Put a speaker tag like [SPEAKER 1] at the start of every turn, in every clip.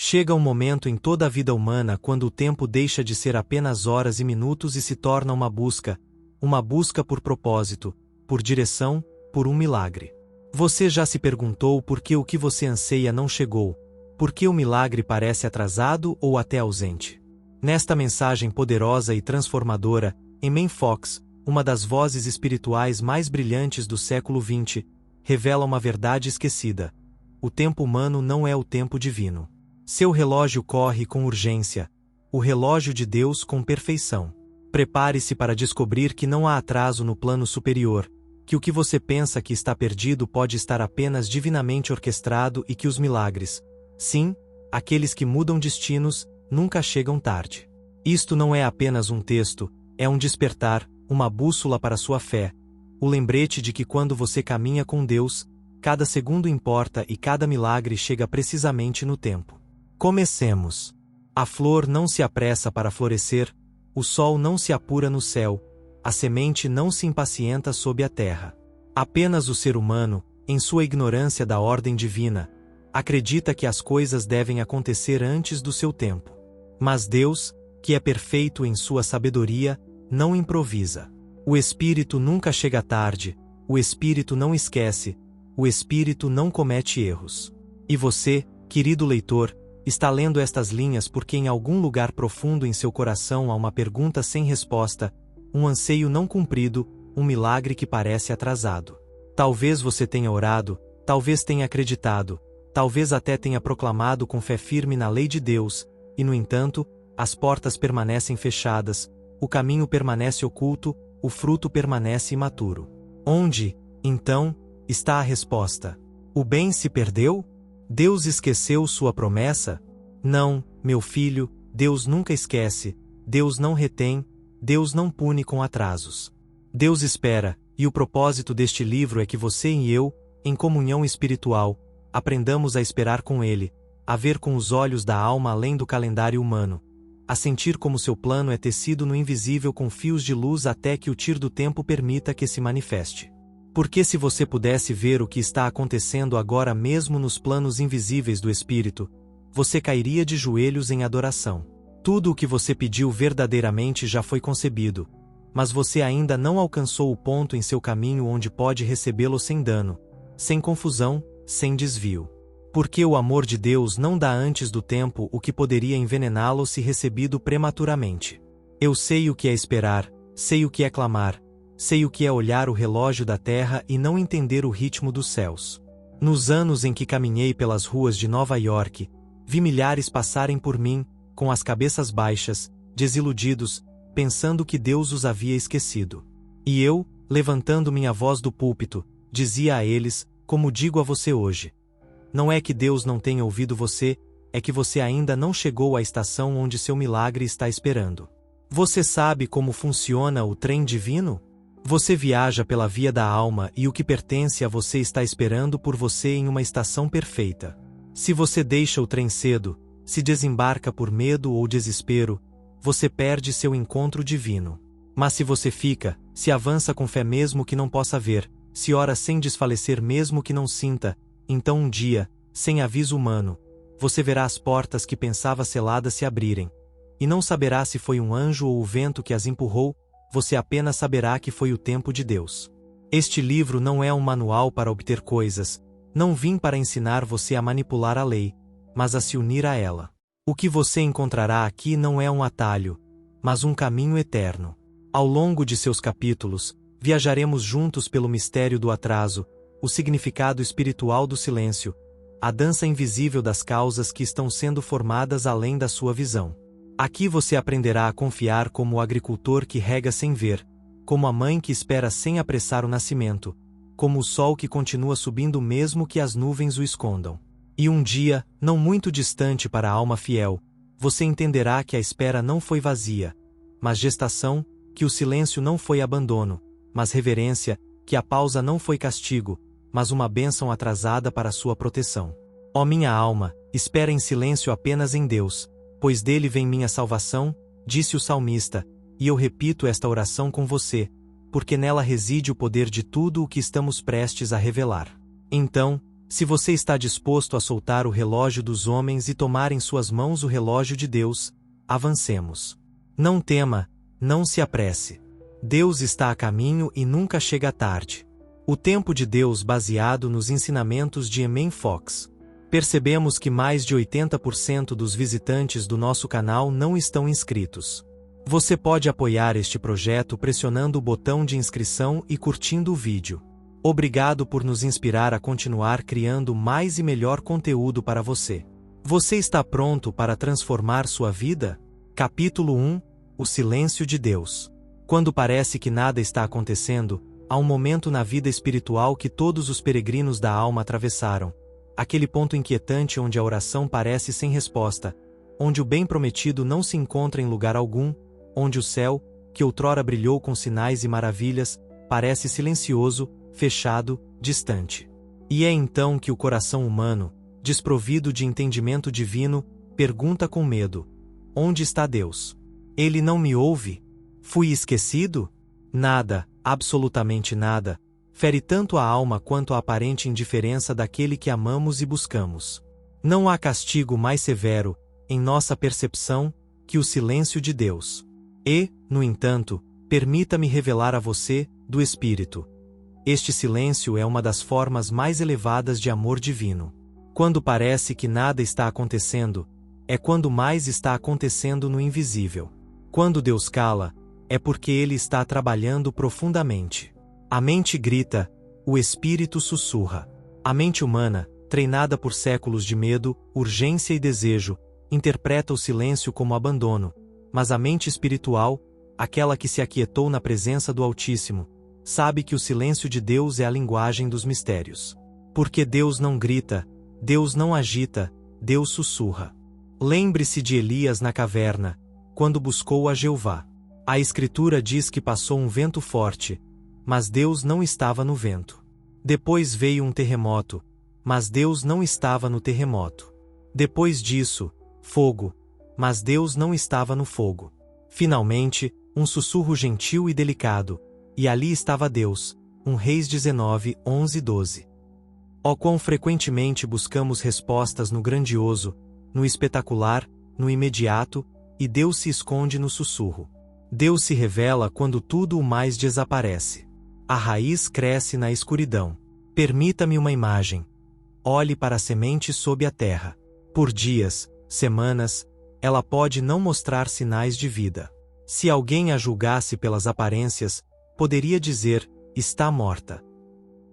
[SPEAKER 1] Chega um momento em toda a vida humana quando o tempo deixa de ser apenas horas e minutos e se torna uma busca por propósito, por direção, por um milagre. Você já se perguntou por que o que você anseia não chegou? Por que o milagre parece atrasado ou até ausente? Nesta mensagem poderosa e transformadora, Eamon Fox, uma das vozes espirituais mais brilhantes do século XX, revela uma verdade esquecida. O tempo humano não é o tempo divino. Seu relógio corre com urgência, o relógio de Deus com perfeição. Prepare-se para descobrir que não há atraso no plano superior, que o que você pensa que está perdido pode estar apenas divinamente orquestrado e que os milagres, sim, aqueles que mudam destinos, nunca chegam tarde. Isto não é apenas um texto, é um despertar, uma bússola para sua fé, o lembrete de que quando você caminha com Deus, cada segundo importa e cada milagre chega precisamente no tempo. Comecemos. A flor não se apressa para florescer, o sol não se apura no céu, a semente não se impacienta sob a terra. Apenas o ser humano, em sua ignorância da ordem divina, acredita que as coisas devem acontecer antes do seu tempo. Mas Deus, que é perfeito em sua sabedoria, não improvisa. O Espírito nunca chega tarde, o Espírito não esquece, o Espírito não comete erros. E você, querido leitor, está lendo estas linhas porque em algum lugar profundo em seu coração há uma pergunta sem resposta, um anseio não cumprido, um milagre que parece atrasado. Talvez você tenha orado, talvez tenha acreditado, talvez até tenha proclamado com fé firme na lei de Deus, e no entanto, as portas permanecem fechadas, o caminho permanece oculto, o fruto permanece imaturo. Onde, então, está a resposta? O bem se perdeu? Deus esqueceu sua promessa? Não, meu filho, Deus nunca esquece, Deus não retém, Deus não pune com atrasos. Deus espera, e o propósito deste livro é que você e eu, em comunhão espiritual, aprendamos a esperar com Ele, a ver com os olhos da alma além do calendário humano, a sentir como seu plano é tecido no invisível com fios de luz até que o tir do tempo permita que se manifeste. Porque se você pudesse ver o que está acontecendo agora mesmo nos planos invisíveis do Espírito, você cairia de joelhos em adoração. Tudo o que você pediu verdadeiramente já foi concebido, mas você ainda não alcançou o ponto em seu caminho onde pode recebê-lo sem dano, sem confusão, sem desvio. Porque o amor de Deus não dá antes do tempo o que poderia envenená-lo se recebido prematuramente. Eu sei o que é esperar, sei o que é clamar, sei o que é olhar o relógio da terra e não entender o ritmo dos céus. Nos anos em que caminhei pelas ruas de Nova York, vi milhares passarem por mim, com as cabeças baixas, desiludidos, pensando que Deus os havia esquecido. E eu, levantando minha voz do púlpito, dizia a eles, como digo a você hoje: não é que Deus não tenha ouvido você, é que você ainda não chegou à estação onde seu milagre está esperando. Você sabe como funciona o trem divino? Você viaja pela via da alma e o que pertence a você está esperando por você em uma estação perfeita. Se você deixa o trem cedo, se desembarca por medo ou desespero, você perde seu encontro divino. Mas se você fica, se avança com fé mesmo que não possa ver, se ora sem desfalecer mesmo que não sinta, então um dia, sem aviso humano, você verá as portas que pensava seladas se abrirem. E não saberá se foi um anjo ou o vento que as empurrou, você apenas saberá que foi o tempo de Deus. Este livro não é um manual para obter coisas, não vim para ensinar você a manipular a lei, mas a se unir a ela. O que você encontrará aqui não é um atalho, mas um caminho eterno. Ao longo de seus capítulos, viajaremos juntos pelo mistério do atraso, o significado espiritual do silêncio, a dança invisível das causas que estão sendo formadas além da sua visão. Aqui você aprenderá a confiar como o agricultor que rega sem ver, como a mãe que espera sem apressar o nascimento, como o sol que continua subindo mesmo que as nuvens o escondam. E um dia, não muito distante para a alma fiel, você entenderá que a espera não foi vazia, mas gestação, que o silêncio não foi abandono, mas reverência, que a pausa não foi castigo, mas uma bênção atrasada para sua proteção. Ó minha alma, espera em silêncio apenas em Deus, pois dele vem minha salvação, disse o salmista, e eu repito esta oração com você, porque nela reside o poder de tudo o que estamos prestes a revelar. Então, Se você está disposto a soltar o relógio dos homens e tomar em suas mãos o relógio de Deus, avancemos. Não tema, não se apresse. Deus está a caminho e nunca chega tarde. O tempo de Deus baseado nos ensinamentos de Emin Fox. Percebemos que mais de 80% dos visitantes do nosso canal não estão inscritos. Você pode apoiar este projeto pressionando o botão de inscrição e curtindo o vídeo. Obrigado por nos inspirar a continuar criando mais e melhor conteúdo para você. Você está pronto para transformar sua vida? Capítulo 1 – O silêncio de Deus. Quando parece que nada está acontecendo, há um momento na vida espiritual que todos os peregrinos da alma atravessaram. Aquele ponto inquietante onde a oração parece sem resposta, onde o bem prometido não se encontra em lugar algum, onde o céu, que outrora brilhou com sinais e maravilhas, parece silencioso, fechado, distante. E é então que o coração humano, desprovido de entendimento divino, pergunta com medo: onde está Deus? Ele não me ouve? Fui esquecido? Nada, absolutamente nada, fere tanto a alma quanto a aparente indiferença daquele que amamos e buscamos. Não há castigo mais severo, em nossa percepção, que o silêncio de Deus. E, no entanto, permita-me revelar a você, do Espírito. Este silêncio é uma das formas mais elevadas de amor divino. Quando parece que nada está acontecendo, é quando mais está acontecendo no invisível. Quando Deus cala, é porque Ele está trabalhando profundamente. A mente grita, o espírito sussurra. A mente humana, treinada por séculos de medo, urgência e desejo, interpreta o silêncio como abandono, mas a mente espiritual, aquela que se aquietou na presença do Altíssimo, sabe que o silêncio de Deus é a linguagem dos mistérios. Porque Deus não grita, Deus não agita, Deus sussurra. Lembre-se de Elias na caverna, quando buscou a Jeová. A Escritura diz que passou um vento forte, mas Deus não estava no vento. Depois veio um terremoto, mas Deus não estava no terremoto. Depois disso, fogo, mas Deus não estava no fogo. Finalmente, um sussurro gentil e delicado, e ali estava Deus. 1 Reis 19, 11 e 12. Ó quão frequentemente buscamos respostas no grandioso, no espetacular, no imediato, e Deus se esconde no sussurro. Deus se revela quando tudo o mais desaparece. A raiz cresce na escuridão. Permita-me uma imagem. Olhe para a semente sob a terra. Por dias, semanas, ela pode não mostrar sinais de vida. Se alguém a julgasse pelas aparências, poderia dizer, está morta.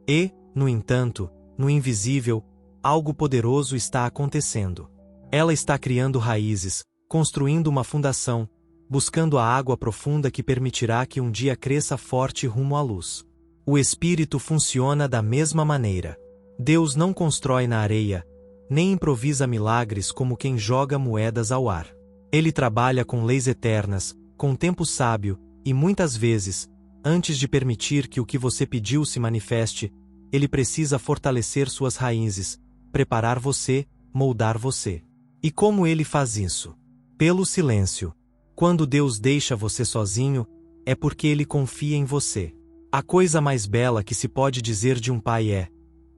[SPEAKER 1] E, no entanto, no invisível, algo poderoso está acontecendo. Ela está criando raízes, construindo uma fundação, buscando a água profunda que permitirá que um dia cresça forte rumo à luz. O Espírito funciona da mesma maneira. Deus não constrói na areia, nem improvisa milagres como quem joga moedas ao ar. Ele trabalha com leis eternas, com tempo sábio, e muitas vezes, antes de permitir que o que você pediu se manifeste, Ele precisa fortalecer suas raízes, preparar você, moldar você. E como Ele faz isso? Pelo silêncio. Quando Deus deixa você sozinho, é porque Ele confia em você. A coisa mais bela que se pode dizer de um pai é: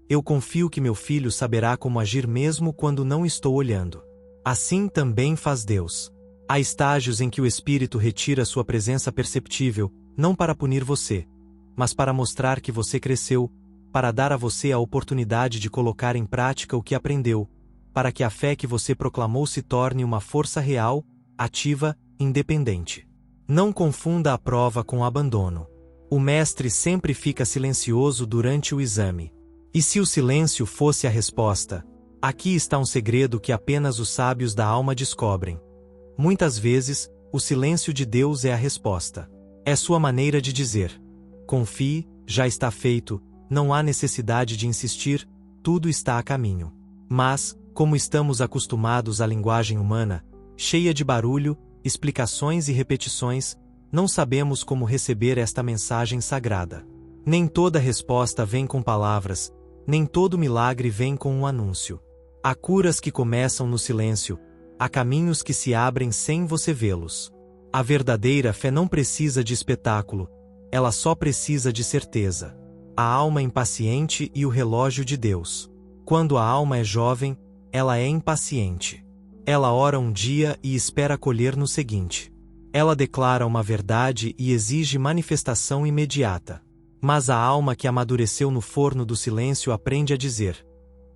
[SPEAKER 1] eu confio que meu filho saberá como agir mesmo quando não estou olhando. Assim também faz Deus. Há estágios em que o Espírito retira sua presença perceptível, não para punir você, mas para mostrar que você cresceu, para dar a você a oportunidade de colocar em prática o que aprendeu, para que a fé que você proclamou se torne uma força real, ativa, independente. Não confunda a prova com o abandono. O mestre sempre fica silencioso durante o exame. E se o silêncio fosse a resposta? Aqui está um segredo que apenas os sábios da alma descobrem. Muitas vezes, o silêncio de Deus é a resposta. É sua maneira de dizer: confie, já está feito, não há necessidade de insistir, tudo está a caminho. Mas, como estamos acostumados à linguagem humana, cheia de barulho, explicações e repetições, não sabemos como receber esta mensagem sagrada. Nem toda resposta vem com palavras, nem todo milagre vem com um anúncio. Há curas que começam no silêncio, há caminhos que se abrem sem você vê-los. A verdadeira fé não precisa de espetáculo, ela só precisa de certeza. A alma impaciente e o relógio de Deus. Quando a alma é jovem, ela é impaciente. Ela ora um dia e espera colher no seguinte. Ela declara uma verdade e exige manifestação imediata. Mas a alma que amadureceu no forno do silêncio aprende a dizer: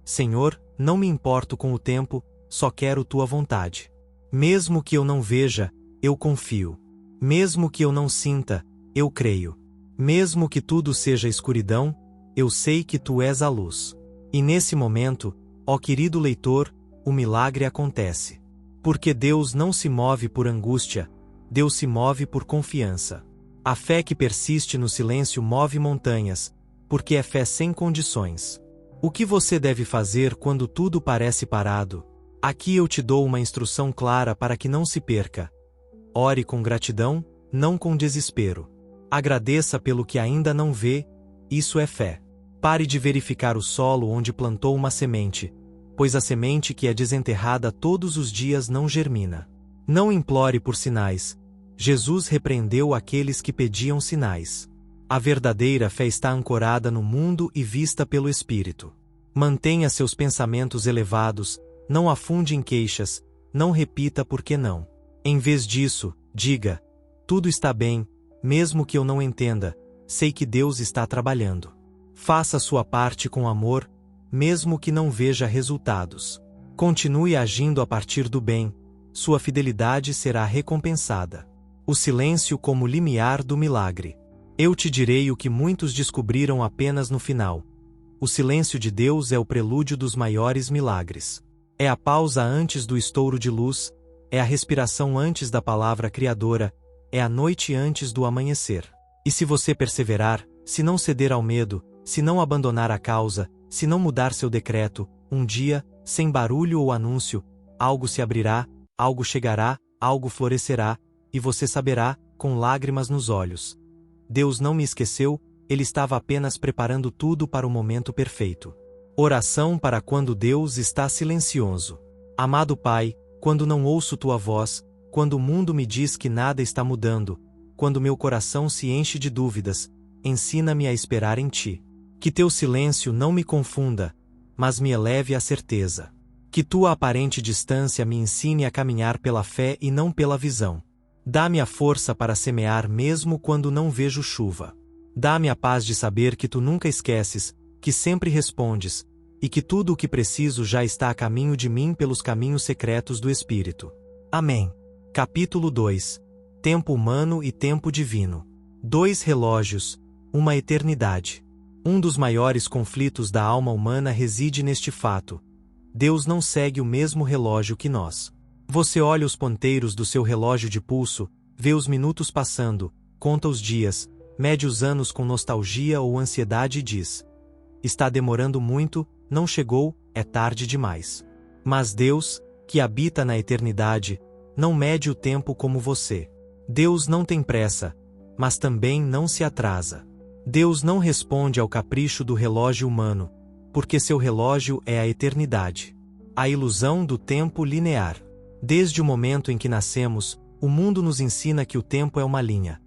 [SPEAKER 1] Senhor, não me importo com o tempo, só quero tua vontade. Mesmo que eu não veja, eu confio. Mesmo que eu não sinta, eu creio. Mesmo que tudo seja escuridão, eu sei que tu és a luz. E nesse momento, ó querido leitor, o milagre acontece. Porque Deus não se move por angústia, Deus se move por confiança. A fé que persiste no silêncio move montanhas, porque é fé sem condições. O que você deve fazer quando tudo parece parado? Aqui eu te dou uma instrução clara para que não se perca. Ore com gratidão, não com desespero. Agradeça pelo que ainda não vê, isso é fé. Pare de verificar o solo onde plantou uma semente, pois a semente que é desenterrada todos os dias não germina. Não implore por sinais. Jesus repreendeu aqueles que pediam sinais. A verdadeira fé está ancorada no mundo e vista pelo Espírito. Mantenha seus pensamentos elevados, não afunde em queixas, não repita por que não. Em vez disso, diga: tudo está bem, mesmo que eu não entenda, sei que Deus está trabalhando. Faça sua parte com amor, mesmo que não veja resultados. Continue agindo a partir do bem, sua fidelidade será recompensada. O silêncio como limiar do milagre. Eu te direi o que muitos descobriram apenas no final. O silêncio de Deus é o prelúdio dos maiores milagres. É a pausa antes do estouro de luz, é a respiração antes da palavra criadora, é a noite antes do amanhecer. E se você perseverar, se não ceder ao medo, se não abandonar a causa, se não mudar seu decreto, um dia, sem barulho ou anúncio, algo se abrirá, algo chegará, algo florescerá, e você saberá, com lágrimas nos olhos. Deus não me esqueceu, Ele estava apenas preparando tudo para o momento perfeito. Oração para quando Deus está silencioso. Amado Pai, quando não ouço tua voz, quando o mundo me diz que nada está mudando, quando meu coração se enche de dúvidas, ensina-me a esperar em ti. Que teu silêncio não me confunda, mas me eleve à certeza. Que tua aparente distância me ensine a caminhar pela fé e não pela visão. Dá-me a força para semear mesmo quando não vejo chuva. Dá-me a paz de saber que tu nunca esqueces, que sempre respondes, e que tudo o que preciso já está a caminho de mim pelos caminhos secretos do Espírito. Amém. Capítulo 2. Tempo humano e tempo divino. 2 relógios, uma eternidade. Um dos maiores conflitos da alma humana reside neste fato. Deus não segue o mesmo relógio que nós. Você olha os ponteiros do seu relógio de pulso, vê os minutos passando, conta os dias, mede os anos com nostalgia ou ansiedade e diz: está demorando muito, não chegou, é tarde demais. Mas Deus, que habita na eternidade, não mede o tempo como você. Deus não tem pressa, mas também não se atrasa. Deus não responde ao capricho do relógio humano, porque seu relógio é a eternidade. A ilusão do tempo linear. Desde o momento em que nascemos, o mundo nos ensina que o tempo é uma linha.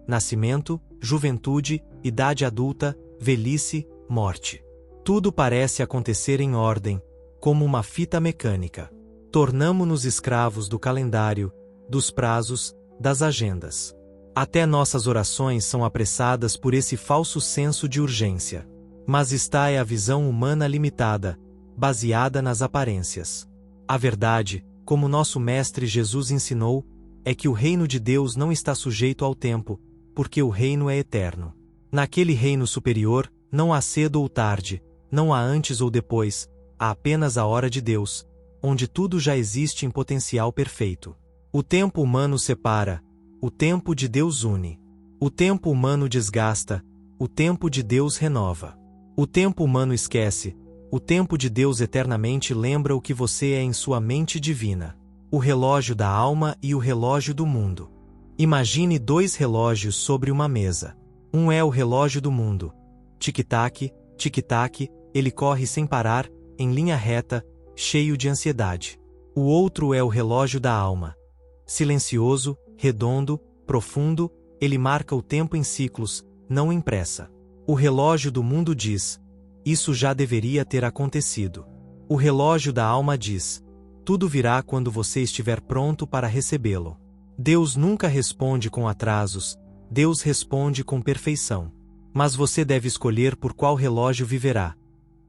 [SPEAKER 1] Nascimento, juventude, idade adulta, velhice, morte. Tudo parece acontecer em ordem, como uma fita mecânica. Tornamo-nos escravos do calendário, dos prazos, das agendas. Até nossas orações são apressadas por esse falso senso de urgência. Mas esta é a visão humana limitada, baseada nas aparências. A verdade, como nosso Mestre Jesus ensinou, é que o reino de Deus não está sujeito ao tempo, porque o reino é eterno. Naquele reino superior, não há cedo ou tarde, não há antes ou depois, há apenas a hora de Deus, onde tudo já existe em potencial perfeito. O tempo humano separa, o tempo de Deus une. O tempo humano desgasta, o tempo de Deus renova. O tempo humano esquece, o tempo de Deus eternamente lembra o que você é em sua mente divina. O relógio da alma e o relógio do mundo. Imagine 2 relógios sobre uma mesa. Um é o relógio do mundo. Tic-tac, tic-tac, ele corre sem parar, em linha reta, cheio de ansiedade. O outro é o relógio da alma. Silencioso, redondo, profundo, ele marca o tempo em ciclos, não em pressa. O relógio do mundo diz: isso já deveria ter acontecido. O relógio da alma diz: tudo virá quando você estiver pronto para recebê-lo. Deus nunca responde com atrasos, Deus responde com perfeição. Mas você deve escolher por qual relógio viverá.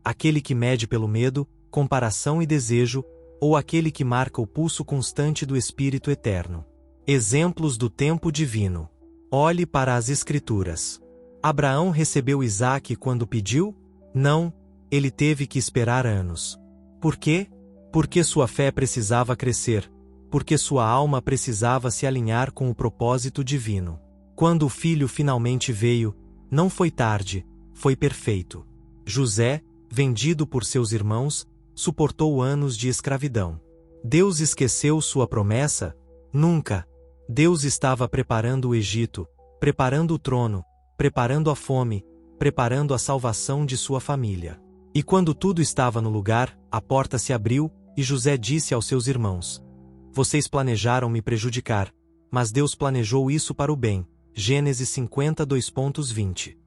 [SPEAKER 1] Aquele que mede pelo medo, comparação e desejo, ou aquele que marca o pulso constante do Espírito Eterno. Exemplos do tempo divino. Olhe para as Escrituras. Abraão recebeu Isaque quando pediu? Não, ele teve que esperar anos. Por quê? Porque sua fé precisava crescer, porque sua alma precisava se alinhar com o propósito divino. Quando o filho finalmente veio, não foi tarde, foi perfeito. José, vendido por seus irmãos, suportou anos de escravidão. Deus esqueceu sua promessa? Nunca. Deus estava preparando o Egito, preparando o trono, preparando a fome, preparando a salvação de sua família. E quando tudo estava no lugar, a porta se abriu, e José disse aos seus irmãos: vocês planejaram me prejudicar, mas Deus planejou isso para o bem. Gênesis 52:20.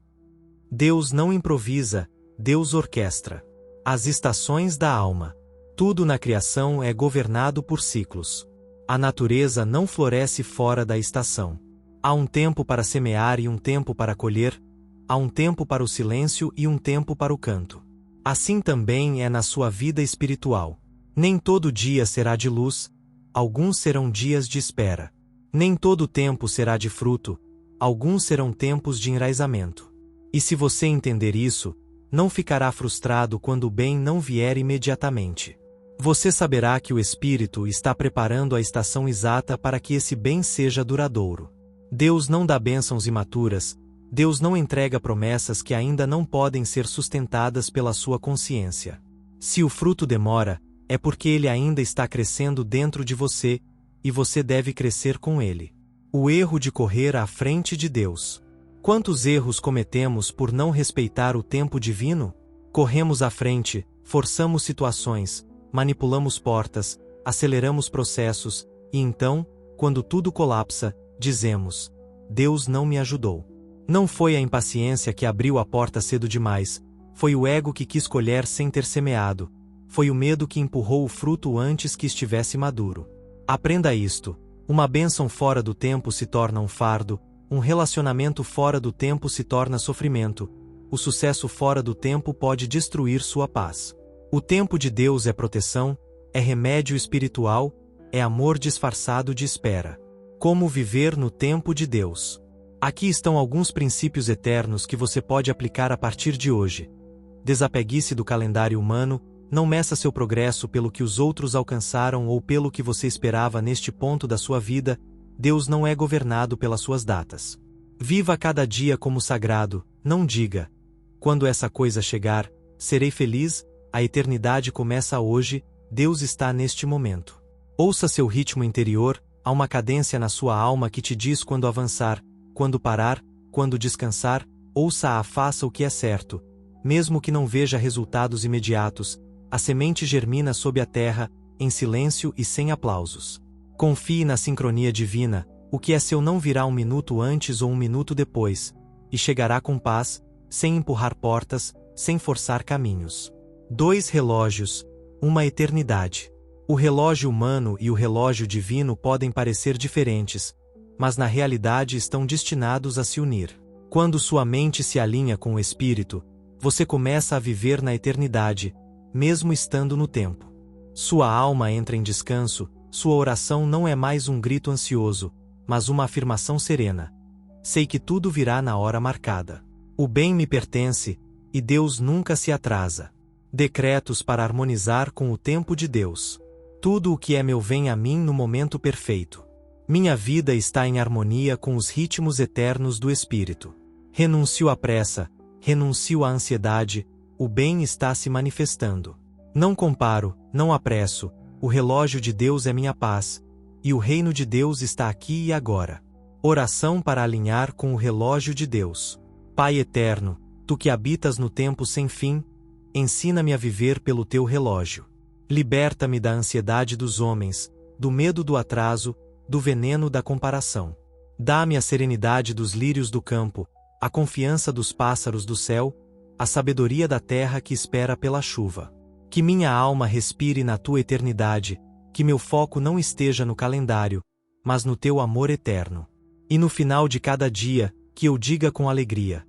[SPEAKER 1] Deus não improvisa, Deus orquestra. As estações da alma. Tudo na criação é governado por ciclos. A natureza não floresce fora da estação. Há um tempo para semear e um tempo para colher, há um tempo para o silêncio e um tempo para o canto. Assim também é na sua vida espiritual. Nem todo dia será de luz, alguns serão dias de espera. Nem todo tempo será de fruto, alguns serão tempos de enraizamento. E se você entender isso, não ficará frustrado quando o bem não vier imediatamente. Você saberá que o Espírito está preparando a estação exata para que esse bem seja duradouro. Deus não dá bênçãos imaturas, Deus não entrega promessas que ainda não podem ser sustentadas pela sua consciência. Se o fruto demora, é porque ele ainda está crescendo dentro de você, e você deve crescer com ele. O erro de correr à frente de Deus. Quantos erros cometemos por não respeitar o tempo divino? Corremos à frente, forçamos situações, manipulamos portas, aceleramos processos, e então, quando tudo colapsa, dizemos: Deus não me ajudou. Não foi a impaciência que abriu a porta cedo demais, foi o ego que quis colher sem ter semeado, foi o medo que empurrou o fruto antes que estivesse maduro. Aprenda isto: uma bênção fora do tempo se torna um fardo, um relacionamento fora do tempo se torna sofrimento, o sucesso fora do tempo pode destruir sua paz. O tempo de Deus é proteção, é remédio espiritual, é amor disfarçado de espera. Como viver no tempo de Deus? Aqui estão alguns princípios eternos que você pode aplicar a partir de hoje. Desapegue-se do calendário humano, não meça seu progresso pelo que os outros alcançaram ou pelo que você esperava neste ponto da sua vida. Deus não é governado pelas suas datas. Viva cada dia como sagrado, não diga: quando essa coisa chegar, serei feliz. A eternidade começa hoje, Deus está neste momento. Ouça seu ritmo interior, há uma cadência na sua alma que te diz quando avançar, quando parar, quando descansar. Ouça-a, faça o que é certo. Mesmo que não veja resultados imediatos, a semente germina sob a terra, em silêncio e sem aplausos. Confie na sincronia divina, o que é seu não virá um minuto antes ou um minuto depois, e chegará com paz, sem empurrar portas, sem forçar caminhos. 2 relógios, uma eternidade. O relógio humano e o relógio divino podem parecer diferentes, mas na realidade estão destinados a se unir. Quando sua mente se alinha com o Espírito, você começa a viver na eternidade, mesmo estando no tempo. Sua alma entra em descanso, sua oração não é mais um grito ansioso, mas uma afirmação serena. Sei que tudo virá na hora marcada. O bem me pertence, e Deus nunca se atrasa. Decretos para harmonizar com o tempo de Deus. Tudo o que é meu vem a mim no momento perfeito. Minha vida está em harmonia com os ritmos eternos do Espírito. Renuncio à pressa, renuncio à ansiedade, o bem está se manifestando. Não comparo, não apresso, o relógio de Deus é minha paz, e o reino de Deus está aqui e agora. Oração para alinhar com o relógio de Deus. Pai eterno, tu que habitas no tempo sem fim, ensina-me a viver pelo teu relógio. Liberta-me da ansiedade dos homens, do medo do atraso, do veneno da comparação. Dá-me a serenidade dos lírios do campo, a confiança dos pássaros do céu, a sabedoria da terra que espera pela chuva. Que minha alma respire na tua eternidade, que meu foco não esteja no calendário, mas no teu amor eterno. E no final de cada dia, que eu diga com alegria: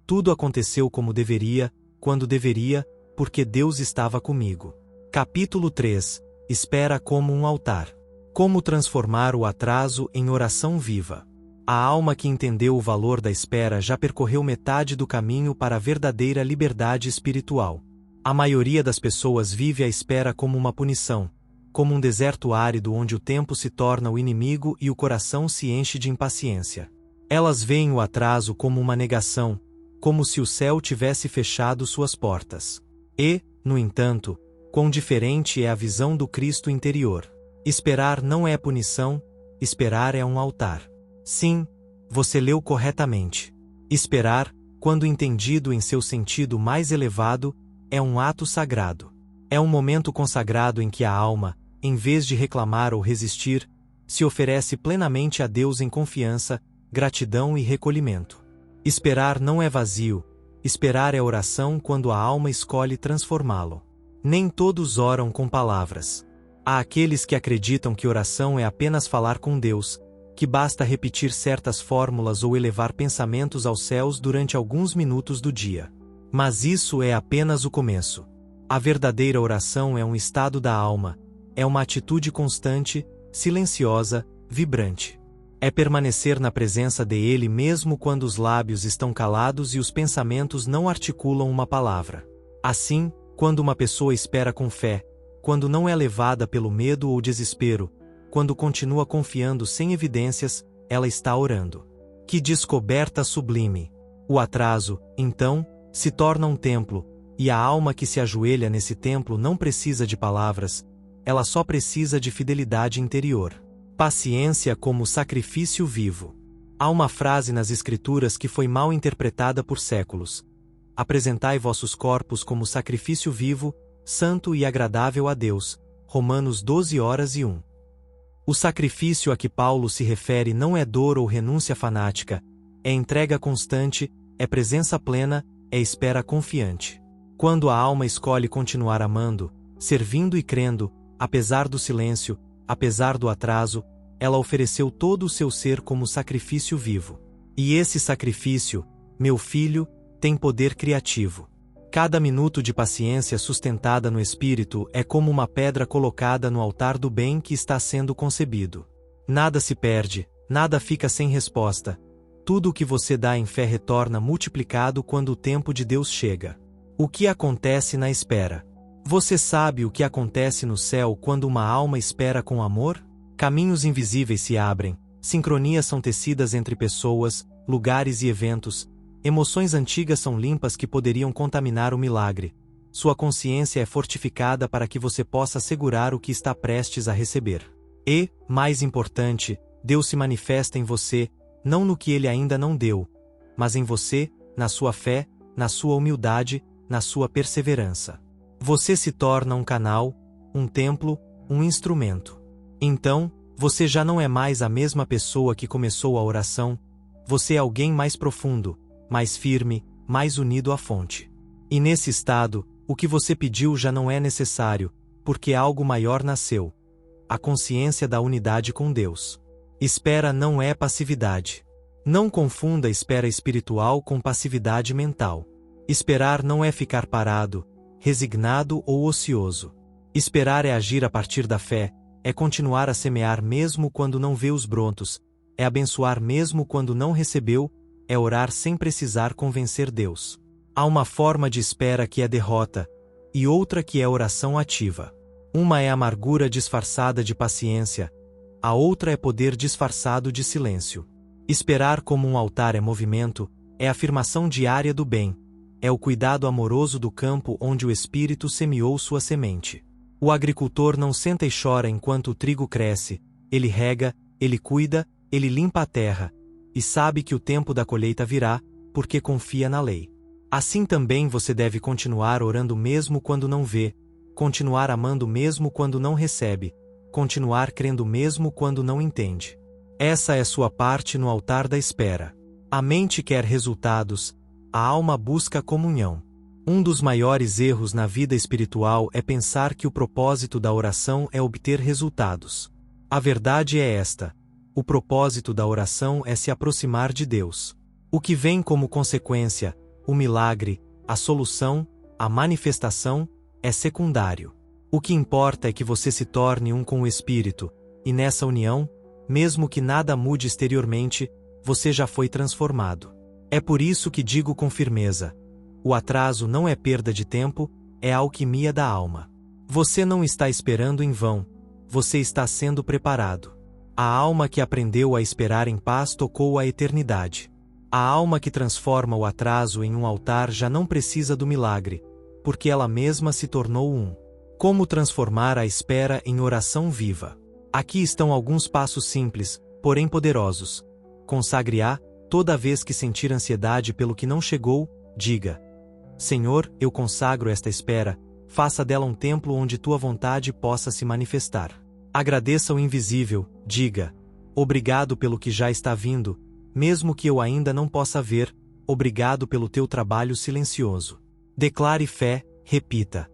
[SPEAKER 1] tudo aconteceu como deveria, quando deveria, porque Deus estava comigo. Capítulo 3. Espera como um altar. Como transformar o atraso em oração viva. A alma que entendeu o valor da espera já percorreu metade do caminho para a verdadeira liberdade espiritual. A maioria das pessoas vive a espera como uma punição, como um deserto árido onde o tempo se torna o inimigo e o coração se enche de impaciência. Elas veem o atraso como uma negação, como se o céu tivesse fechado suas portas. E, no entanto, quão diferente é a visão do Cristo interior. Esperar não é punição, esperar é um altar. Sim, você leu corretamente. Esperar, quando entendido em seu sentido mais elevado, é um ato sagrado. É um momento consagrado em que a alma, em vez de reclamar ou resistir, se oferece plenamente a Deus em confiança, gratidão e recolhimento. Esperar não é vazio, esperar é oração quando a alma escolhe transformá-lo. Nem todos oram com palavras. Há aqueles que acreditam que oração é apenas falar com Deus, que basta repetir certas fórmulas ou elevar pensamentos aos céus durante alguns minutos do dia. Mas isso é apenas o começo. A verdadeira oração é um estado da alma, é uma atitude constante, silenciosa, vibrante. É permanecer na presença dele mesmo quando os lábios estão calados e os pensamentos não articulam uma palavra. Assim, quando uma pessoa espera com fé, quando não é levada pelo medo ou desespero, quando continua confiando sem evidências, ela está orando. Que descoberta sublime! O atraso, então, se torna um templo, e a alma que se ajoelha nesse templo não precisa de palavras, ela só precisa de fidelidade interior. Paciência como sacrifício vivo. Há uma frase nas Escrituras que foi mal interpretada por séculos: apresentai vossos corpos como sacrifício vivo, santo e agradável a Deus. Romanos 12:1. O sacrifício a que Paulo se refere não é dor ou renúncia fanática, é entrega constante, é presença plena, é espera confiante. Quando a alma escolhe continuar amando, servindo e crendo, apesar do silêncio, apesar do atraso, ela ofereceu todo o seu ser como sacrifício vivo. E esse sacrifício, meu filho, tem poder criativo. Cada minuto de paciência sustentada no espírito é como uma pedra colocada no altar do bem que está sendo concebido. Nada se perde, nada fica sem resposta. Tudo o que você dá em fé retorna multiplicado quando o tempo de Deus chega. O que acontece na espera? Você sabe o que acontece no céu quando uma alma espera com amor? Caminhos invisíveis se abrem, sincronias são tecidas entre pessoas, lugares e eventos. Emoções antigas são limpas que poderiam contaminar o milagre. Sua consciência é fortificada para que você possa assegurar o que está prestes a receber. E, mais importante, Deus se manifesta em você, não no que Ele ainda não deu, mas em você, na sua fé, na sua humildade, na sua perseverança. Você se torna um canal, um templo, um instrumento. Então, você já não é mais a mesma pessoa que começou a oração, você é alguém mais profundo, mais firme, mais unido à fonte. E nesse estado, o que você pediu já não é necessário, porque algo maior nasceu: a consciência da unidade com Deus. Espera não é passividade. Não confunda espera espiritual com passividade mental. Esperar não é ficar parado, resignado ou ocioso. Esperar é agir a partir da fé, é continuar a semear mesmo quando não vê os brotos, é abençoar mesmo quando não recebeu, é orar sem precisar convencer Deus. Há uma forma de espera que é derrota, e outra que é oração ativa. Uma é amargura disfarçada de paciência, a outra é poder disfarçado de silêncio. Esperar como um altar é movimento, é afirmação diária do bem, é o cuidado amoroso do campo onde o Espírito semeou sua semente. O agricultor não senta e chora enquanto o trigo cresce, ele rega, ele cuida, ele limpa a terra, e sabe que o tempo da colheita virá, porque confia na lei. Assim também você deve continuar orando mesmo quando não vê, continuar amando mesmo quando não recebe, continuar crendo mesmo quando não entende. Essa é sua parte no altar da espera. A mente quer resultados, a alma busca comunhão. Um dos maiores erros na vida espiritual é pensar que o propósito da oração é obter resultados. A verdade é esta: o propósito da oração é se aproximar de Deus. O que vem como consequência, o milagre, a solução, a manifestação, é secundário. O que importa é que você se torne um com o Espírito, e nessa união, mesmo que nada mude exteriormente, você já foi transformado. É por isso que digo com firmeza: o atraso não é perda de tempo, é a alquimia da alma. Você não está esperando em vão, você está sendo preparado. A alma que aprendeu a esperar em paz tocou a eternidade. A alma que transforma o atraso em um altar já não precisa do milagre, porque ela mesma se tornou um. Como transformar a espera em oração viva? Aqui estão alguns passos simples, porém poderosos. Consagre-a, toda vez que sentir ansiedade pelo que não chegou, diga: Senhor, eu consagro esta espera, faça dela um templo onde tua vontade possa se manifestar. Agradeça o invisível, diga: obrigado pelo que já está vindo, mesmo que eu ainda não possa ver, obrigado pelo teu trabalho silencioso. Declare fé, repita: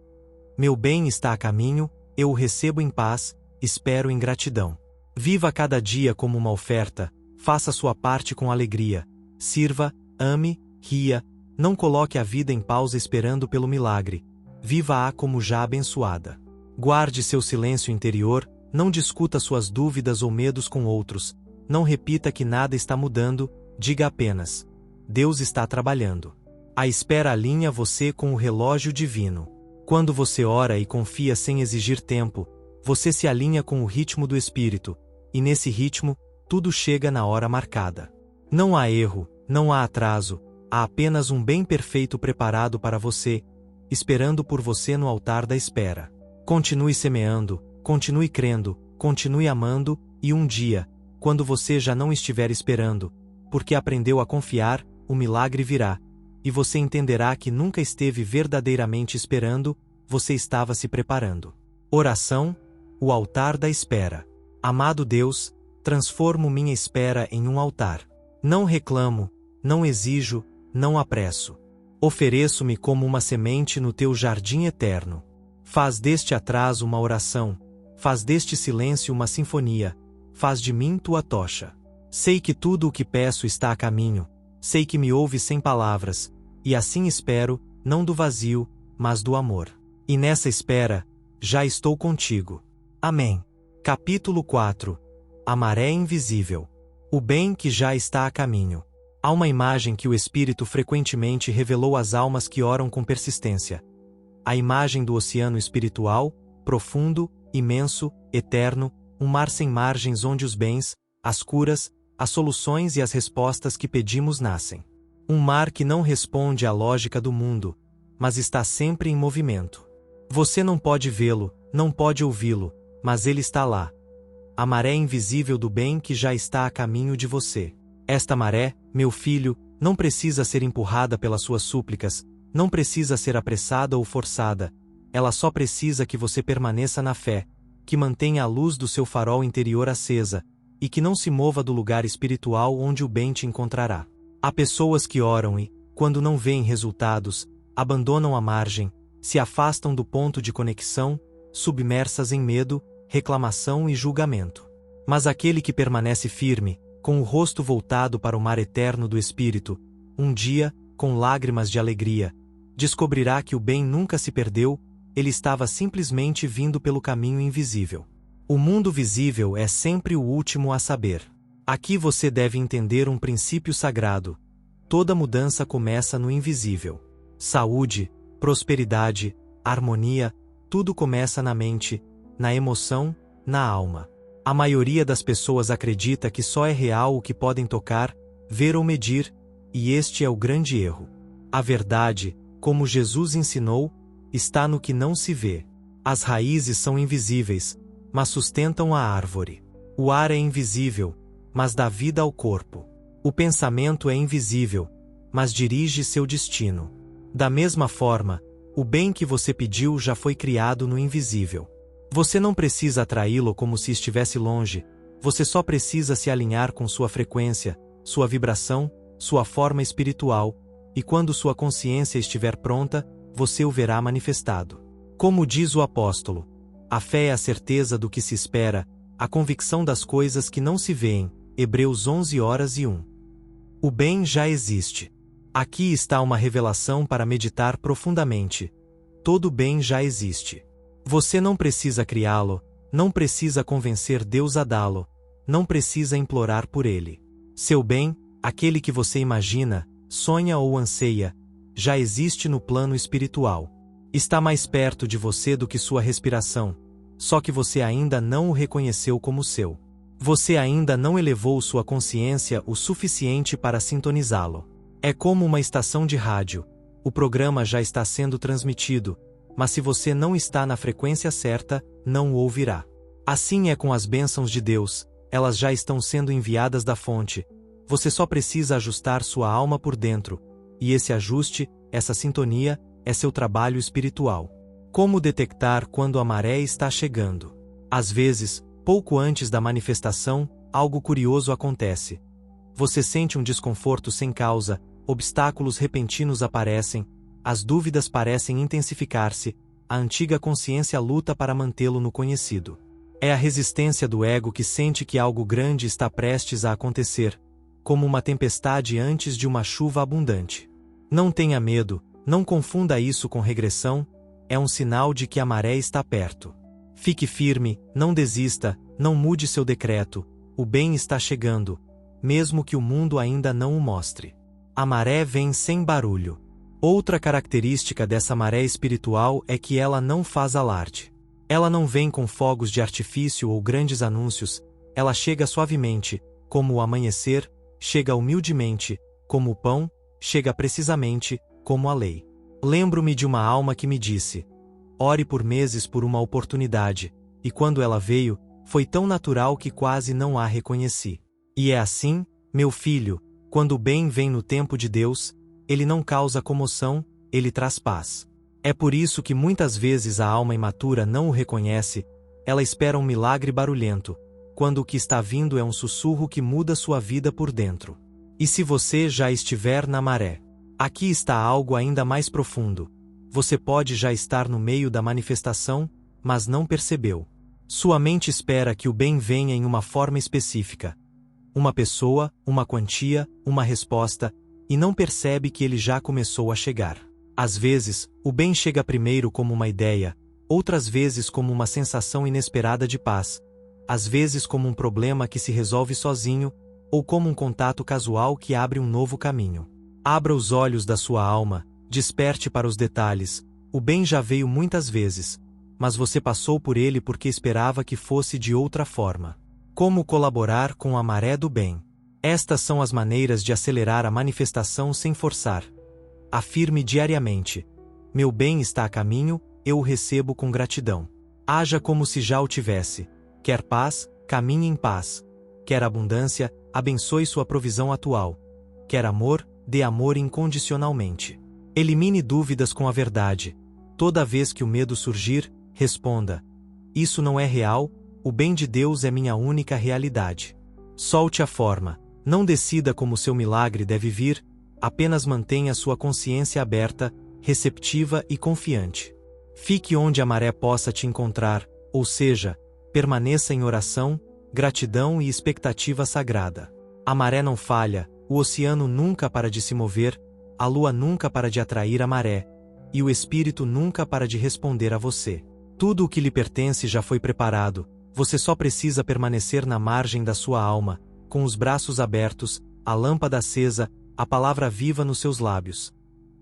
[SPEAKER 1] meu bem está a caminho, eu o recebo em paz, espero em gratidão. Viva cada dia como uma oferta, faça sua parte com alegria, sirva, ame, ria, não coloque a vida em pausa esperando pelo milagre, viva-a como já abençoada. Guarde seu silêncio interior, não discuta suas dúvidas ou medos com outros, não repita que nada está mudando, diga apenas: Deus está trabalhando. A espera alinha você com o relógio divino. Quando você ora e confia sem exigir tempo, você se alinha com o ritmo do Espírito, e nesse ritmo, tudo chega na hora marcada. Não há erro, não há atraso, há apenas um bem perfeito preparado para você, esperando por você no altar da espera. Continue semeando, continue crendo, continue amando, e um dia, quando você já não estiver esperando, porque aprendeu a confiar, o milagre virá, e você entenderá que nunca esteve verdadeiramente esperando, você estava se preparando. Oração, o altar da espera. Amado Deus, transformo minha espera em um altar. Não reclamo, não exijo, não apresso. Ofereço-me como uma semente no teu jardim eterno. Faz deste atraso uma oração, faz deste silêncio uma sinfonia, faz de mim tua tocha. Sei que tudo o que peço está a caminho, sei que me ouves sem palavras, e assim espero, não do vazio, mas do amor. E nessa espera, já estou contigo. Amém. Capítulo 4. A maré invisível. O bem que já está a caminho. Há uma imagem que o Espírito frequentemente revelou às almas que oram com persistência. A imagem do oceano espiritual, profundo, imenso, eterno, um mar sem margens onde os bens, as curas, as soluções e as respostas que pedimos nascem. Um mar que não responde à lógica do mundo, mas está sempre em movimento. Você não pode vê-lo, não pode ouvi-lo, mas ele está lá. A maré invisível do bem que já está a caminho de você. Esta maré, meu filho, não precisa ser empurrada pelas suas súplicas, não precisa ser apressada ou forçada, ela só precisa que você permaneça na fé, que mantenha a luz do seu farol interior acesa, e que não se mova do lugar espiritual onde o bem te encontrará. Há pessoas que oram e, quando não veem resultados, abandonam a margem, se afastam do ponto de conexão, submersas em medo, reclamação e julgamento. Mas aquele que permanece firme, com o rosto voltado para o mar eterno do Espírito, um dia, com lágrimas de alegria, descobrirá que o bem nunca se perdeu, ele estava simplesmente vindo pelo caminho invisível. O mundo visível é sempre o último a saber. Aqui você deve entender um princípio sagrado. Toda mudança começa no invisível. Saúde, prosperidade, harmonia, tudo começa na mente, na emoção, na alma. A maioria das pessoas acredita que só é real o que podem tocar, ver ou medir, e este é o grande erro. A verdade, como Jesus ensinou, está no que não se vê. As raízes são invisíveis, mas sustentam a árvore. O ar é invisível, mas dá vida ao corpo. O pensamento é invisível, mas dirige seu destino. Da mesma forma, o bem que você pediu já foi criado no invisível. Você não precisa atraí-lo como se estivesse longe, você só precisa se alinhar com sua frequência, sua vibração, sua forma espiritual, e quando sua consciência estiver pronta, você o verá manifestado. Como diz o apóstolo, a fé é a certeza do que se espera, a convicção das coisas que não se veem. Hebreus 11:1. O bem já existe. Aqui está uma revelação para meditar profundamente. Todo bem já existe. Você não precisa criá-lo, não precisa convencer Deus a dá-lo, não precisa implorar por ele. Seu bem, aquele que você imagina, sonha ou anseia, já existe no plano espiritual. Está mais perto de você do que sua respiração, só que você ainda não o reconheceu como seu. Você ainda não elevou sua consciência o suficiente para sintonizá-lo. É como uma estação de rádio. O programa já está sendo transmitido, mas se você não está na frequência certa, não o ouvirá. Assim é com as bênçãos de Deus, elas já estão sendo enviadas da fonte. Você só precisa ajustar sua alma por dentro, e esse ajuste, essa sintonia, é seu trabalho espiritual. Como detectar quando a maré está chegando? Às vezes, pouco antes da manifestação, algo curioso acontece. Você sente um desconforto sem causa, obstáculos repentinos aparecem, as dúvidas parecem intensificar-se, a antiga consciência luta para mantê-lo no conhecido. É a resistência do ego que sente que algo grande está prestes a acontecer, como uma tempestade antes de uma chuva abundante. Não tenha medo, não confunda isso com regressão, é um sinal de que a maré está perto. Fique firme, não desista, não mude seu decreto, o bem está chegando, mesmo que o mundo ainda não o mostre. A maré vem sem barulho. Outra característica dessa maré espiritual é que ela não faz alarde. Ela não vem com fogos de artifício ou grandes anúncios, ela chega suavemente, como o amanhecer, chega humildemente, como o pão, chega precisamente, como a lei. Lembro-me de uma alma que me disse: ore por meses por uma oportunidade, e quando ela veio, foi tão natural que quase não a reconheci. E é assim, meu filho, quando o bem vem no tempo de Deus, ele não causa comoção, ele traz paz. É por isso que muitas vezes a alma imatura não o reconhece, ela espera um milagre barulhento, quando o que está vindo é um sussurro que muda sua vida por dentro. E se você já estiver na maré? Aqui está algo ainda mais profundo. Você pode já estar no meio da manifestação, mas não percebeu. Sua mente espera que o bem venha em uma forma específica. Uma pessoa, uma quantia, uma resposta, e não percebe que ele já começou a chegar. Às vezes, o bem chega primeiro como uma ideia, outras vezes como uma sensação inesperada de paz, às vezes como um problema que se resolve sozinho, ou como um contato casual que abre um novo caminho. Abra os olhos da sua alma, desperte para os detalhes. O bem já veio muitas vezes, mas você passou por ele porque esperava que fosse de outra forma. Como colaborar com a maré do bem? Estas são as maneiras de acelerar a manifestação sem forçar. Afirme diariamente: meu bem está a caminho, eu o recebo com gratidão. Haja como se já o tivesse. Quer paz? Caminhe em paz. Quer abundância? Abençoe sua provisão atual. Quer amor? Dê amor incondicionalmente. Elimine dúvidas com a verdade. Toda vez que o medo surgir, responda: isso não é real, o bem de Deus é minha única realidade. Solte a forma. Não decida como seu milagre deve vir, apenas mantenha sua consciência aberta, receptiva e confiante. Fique onde a maré possa te encontrar, ou seja, permaneça em oração, gratidão e expectativa sagrada. A maré não falha, o oceano nunca para de se mover, a lua nunca para de atrair a maré, e o espírito nunca para de responder a você. Tudo o que lhe pertence já foi preparado, você só precisa permanecer na margem da sua alma, com os braços abertos, a lâmpada acesa, a palavra viva nos seus lábios.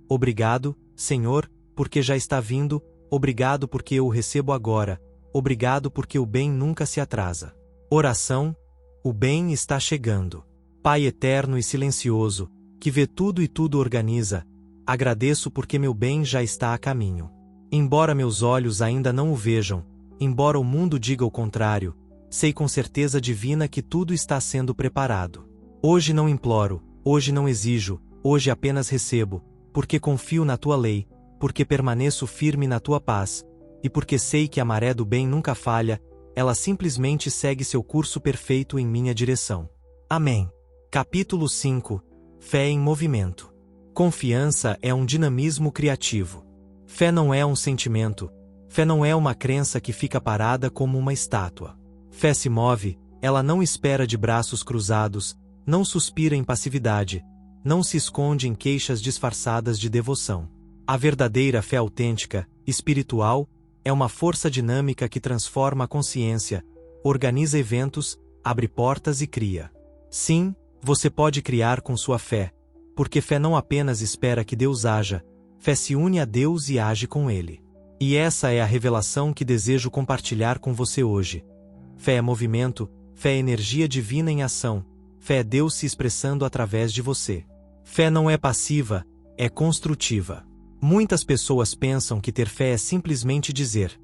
[SPEAKER 1] Obrigado, Senhor, porque já está vindo, obrigado porque eu o recebo agora, obrigado porque o bem nunca se atrasa. Oração: o bem está chegando. Pai eterno e silencioso, que vê tudo e tudo organiza, agradeço porque meu bem já está a caminho. Embora meus olhos ainda não o vejam, embora o mundo diga o contrário, sei com certeza divina que tudo está sendo preparado. Hoje não imploro, hoje não exijo, hoje apenas recebo, porque confio na tua lei, porque permaneço firme na tua paz, e porque sei que a maré do bem nunca falha, ela simplesmente segue seu curso perfeito em minha direção. Amém. Capítulo 5. Fé em movimento. Confiança é um dinamismo criativo. Fé não é um sentimento. Fé não é uma crença que fica parada como uma estátua. Fé se move, ela não espera de braços cruzados, não suspira em passividade, não se esconde em queixas disfarçadas de devoção. A verdadeira fé autêntica, espiritual, é uma força dinâmica que transforma a consciência, organiza eventos, abre portas e cria. Sim, você pode criar com sua fé, porque fé não apenas espera que Deus haja, fé se une a Deus e age com Ele. E essa é a revelação que desejo compartilhar com você hoje. Fé é movimento, fé é energia divina em ação, fé é Deus se expressando através de você. Fé não é passiva, é construtiva. Muitas pessoas pensam que ter fé é simplesmente dizer: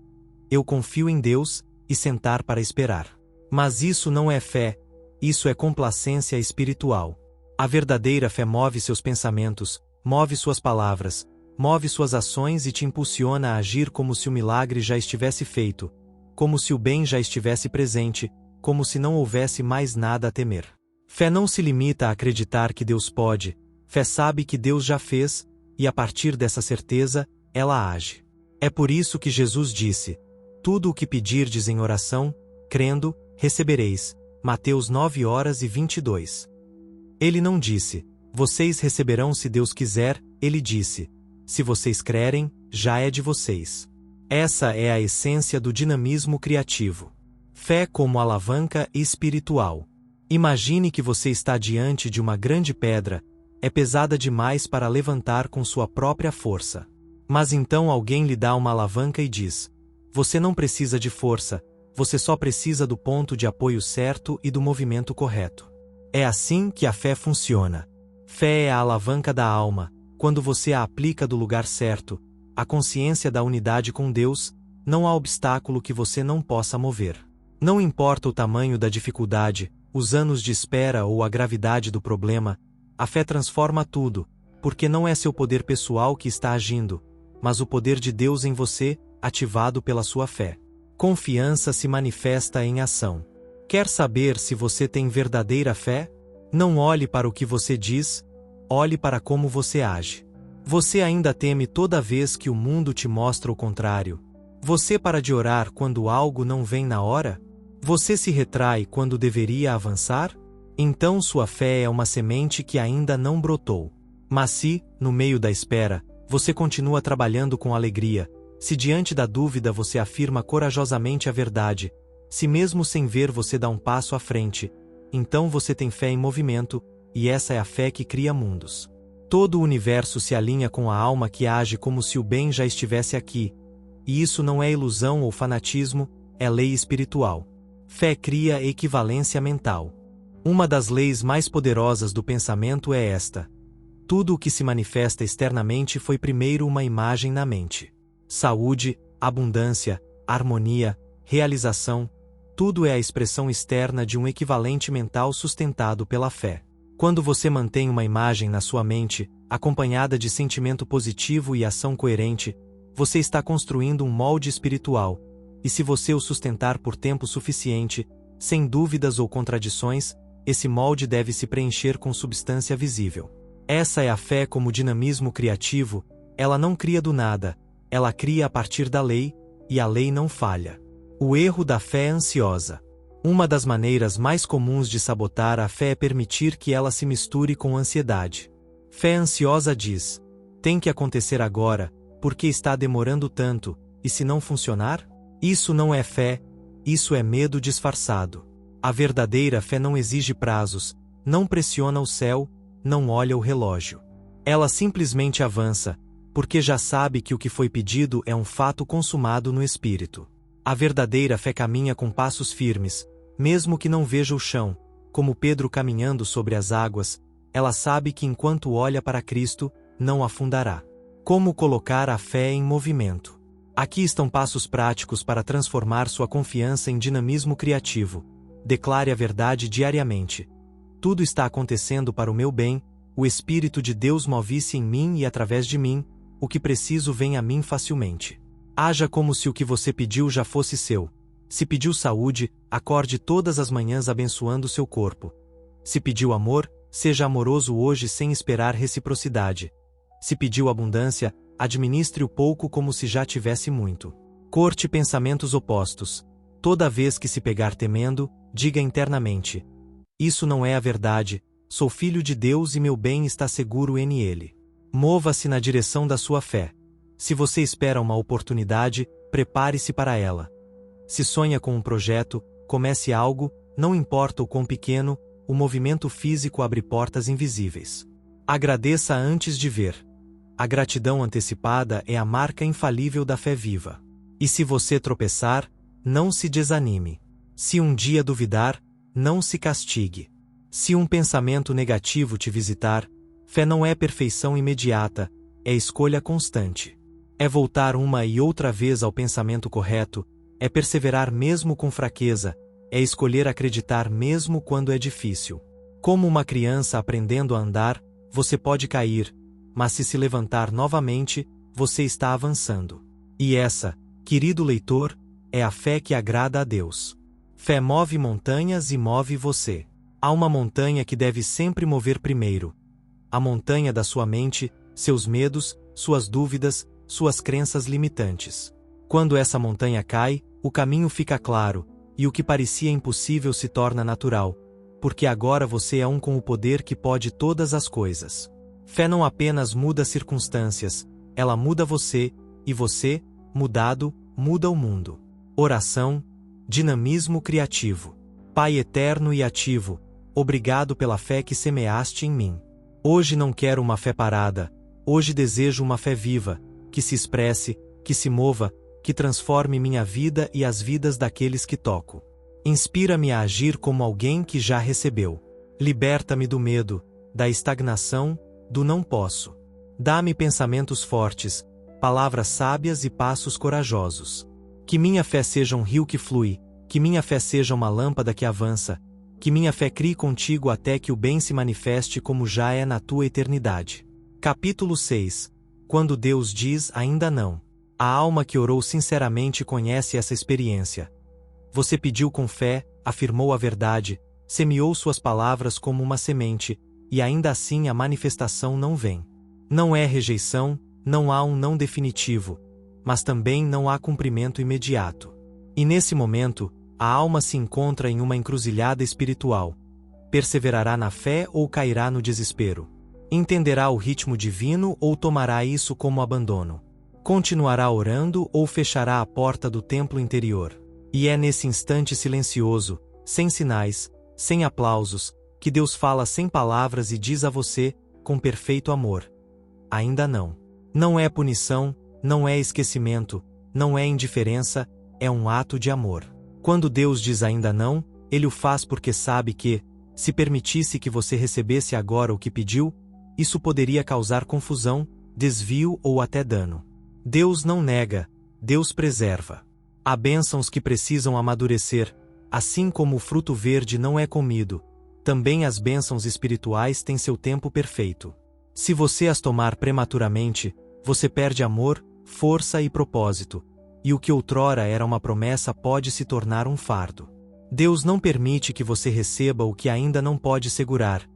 [SPEAKER 1] eu confio em Deus, e sentar para esperar. Mas isso não é fé, isso é complacência espiritual. A verdadeira fé move seus pensamentos, move suas palavras, move suas ações e te impulsiona a agir como se o milagre já estivesse feito, como se o bem já estivesse presente, como se não houvesse mais nada a temer. Fé não se limita a acreditar que Deus pode, fé sabe que Deus já fez, e a partir dessa certeza, ela age. É por isso que Jesus disse: tudo o que pedirdes em oração, crendo, recebereis. Mateus 9:22. Ele não disse: vocês receberão se Deus quiser, ele disse: se vocês crerem, já é de vocês. Essa é a essência do dinamismo criativo. Fé como alavanca espiritual. Imagine que você está diante de uma grande pedra, é pesada demais para levantar com sua própria força. Mas então alguém lhe dá uma alavanca e diz: você não precisa de força, você só precisa do ponto de apoio certo e do movimento correto. É assim que a fé funciona. Fé é a alavanca da alma, quando você a aplica do lugar certo, a consciência da unidade com Deus, não há obstáculo que você não possa mover. Não importa o tamanho da dificuldade, os anos de espera ou a gravidade do problema, a fé transforma tudo, porque não é seu poder pessoal que está agindo, mas o poder de Deus em você, ativado pela sua fé. Confiança se manifesta em ação. Quer saber se você tem verdadeira fé? Não olhe para o que você diz, olhe para como você age. Você ainda teme toda vez que o mundo te mostra o contrário? Você para de orar quando algo não vem na hora? Você se retrai quando deveria avançar? Então sua fé é uma semente que ainda não brotou. Mas se, no meio da espera, você continua trabalhando com alegria, se diante da dúvida você afirma corajosamente a verdade, se mesmo sem ver você dá um passo à frente, então você tem fé em movimento, e essa é a fé que cria mundos. Todo o universo se alinha com a alma que age como se o bem já estivesse aqui, e isso não é ilusão ou fanatismo, é lei espiritual. Fé cria equivalência mental. Uma das leis mais poderosas do pensamento é esta: tudo o que se manifesta externamente foi primeiro uma imagem na mente. Saúde, abundância, harmonia, realização, tudo é a expressão externa de um equivalente mental sustentado pela fé. Quando você mantém uma imagem na sua mente, acompanhada de sentimento positivo e ação coerente, você está construindo um molde espiritual, e se você o sustentar por tempo suficiente, sem dúvidas ou contradições, esse molde deve se preencher com substância visível. Essa é a fé como dinamismo criativo, ela não cria do nada, ela cria a partir da lei, e a lei não falha. O erro da fé ansiosa. Uma das maneiras mais comuns de sabotar a fé é permitir que ela se misture com ansiedade. Fé ansiosa diz: tem que acontecer agora, porque está demorando tanto, e se não funcionar? Isso não é fé, isso é medo disfarçado. A verdadeira fé não exige prazos, não pressiona o céu, não olha o relógio. Ela simplesmente avança, porque já sabe que o que foi pedido é um fato consumado no espírito. A verdadeira fé caminha com passos firmes, mesmo que não veja o chão, como Pedro caminhando sobre as águas, ela sabe que enquanto olha para Cristo, não afundará. Como colocar a fé em movimento? Aqui estão passos práticos para transformar sua confiança em dinamismo criativo. Declare a verdade diariamente. Tudo está acontecendo para o meu bem, o Espírito de Deus move-se em mim e através de mim, o que preciso vem a mim facilmente. Haja como se o que você pediu já fosse seu. Se pediu saúde, acorde todas as manhãs abençoando seu corpo. Se pediu amor, seja amoroso hoje sem esperar reciprocidade. Se pediu abundância, administre o pouco como se já tivesse muito. Corte pensamentos opostos. Toda vez que se pegar temendo, diga internamente: isso não é a verdade, sou filho de Deus e meu bem está seguro nele. Mova-se na direção da sua fé. Se você espera uma oportunidade, prepare-se para ela. Se sonha com um projeto, comece algo, não importa o quão pequeno, o movimento físico abre portas invisíveis. Agradeça antes de ver. A gratidão antecipada é a marca infalível da fé viva. E se você tropeçar, não se desanime. Se um dia duvidar, não se castigue. Se um pensamento negativo te visitar, fé não é perfeição imediata, é escolha constante. É voltar uma e outra vez ao pensamento correto, é perseverar mesmo com fraqueza, é escolher acreditar mesmo quando é difícil. Como uma criança aprendendo a andar, você pode cair, mas se levantar novamente, você está avançando. E essa, querido leitor, é a fé que agrada a Deus. Fé move montanhas e move você. Há uma montanha que deve sempre mover primeiro. A montanha da sua mente, seus medos, suas dúvidas, suas crenças limitantes. Quando essa montanha cai, o caminho fica claro, e o que parecia impossível se torna natural, porque agora você é um com o poder que pode todas as coisas. Fé não apenas muda circunstâncias, ela muda você, e você, mudado, muda o mundo. Oração, dinamismo criativo. Pai eterno e ativo, obrigado pela fé que semeaste em mim. Hoje não quero uma fé parada, hoje desejo uma fé viva, que se expresse, que se mova, que transforme minha vida e as vidas daqueles que toco. Inspira-me a agir como alguém que já recebeu. Liberta-me do medo, da estagnação, do não posso. Dá-me pensamentos fortes, palavras sábias e passos corajosos. Que minha fé seja um rio que flui, que minha fé seja uma lâmpada que avança, que minha fé crie contigo até que o bem se manifeste como já é na tua eternidade. Capítulo 6. Quando Deus diz ainda não. A alma que orou sinceramente conhece essa experiência. Você pediu com fé, afirmou a verdade, semeou suas palavras como uma semente, e ainda assim a manifestação não vem. Não é rejeição, não há um não definitivo, mas também não há cumprimento imediato. E nesse momento, a alma se encontra em uma encruzilhada espiritual. Perseverará na fé ou cairá no desespero? Entenderá o ritmo divino ou tomará isso como abandono? Continuará orando ou fechará a porta do templo interior? E é nesse instante silencioso, sem sinais, sem aplausos, que Deus fala sem palavras e diz a você, com perfeito amor: ainda não. Não é punição, não é esquecimento, não é indiferença, é um ato de amor. Quando Deus diz ainda não, Ele o faz porque sabe que, se permitisse que você recebesse agora o que pediu, isso poderia causar confusão, desvio ou até dano. Deus não nega, Deus preserva. Há bênçãos que precisam amadurecer, assim como o fruto verde não é comido, também as bênçãos espirituais têm seu tempo perfeito. Se você as tomar prematuramente, você perde amor, força e propósito, e o que outrora era uma promessa pode se tornar um fardo. Deus não permite que você receba o que ainda não pode segurar,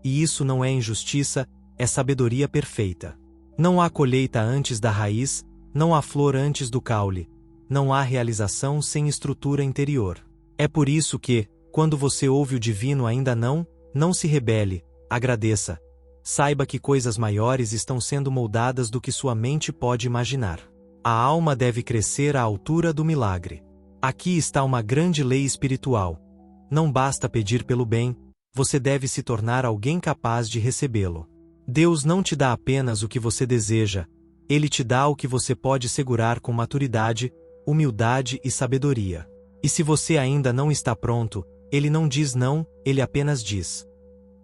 [SPEAKER 1] e isso não é injustiça, é sabedoria perfeita. Não há colheita antes da raiz, não há flor antes do caule, não há realização sem estrutura interior. É por isso que, quando você ouve o divino ainda não, não se rebele, agradeça. Saiba que coisas maiores estão sendo moldadas do que sua mente pode imaginar. A alma deve crescer à altura do milagre. Aqui está uma grande lei espiritual. Não basta pedir pelo bem, você deve se tornar alguém capaz de recebê-lo. Deus não te dá apenas o que você deseja, Ele te dá o que você pode segurar com maturidade, humildade e sabedoria. E se você ainda não está pronto, Ele não diz não, Ele apenas diz: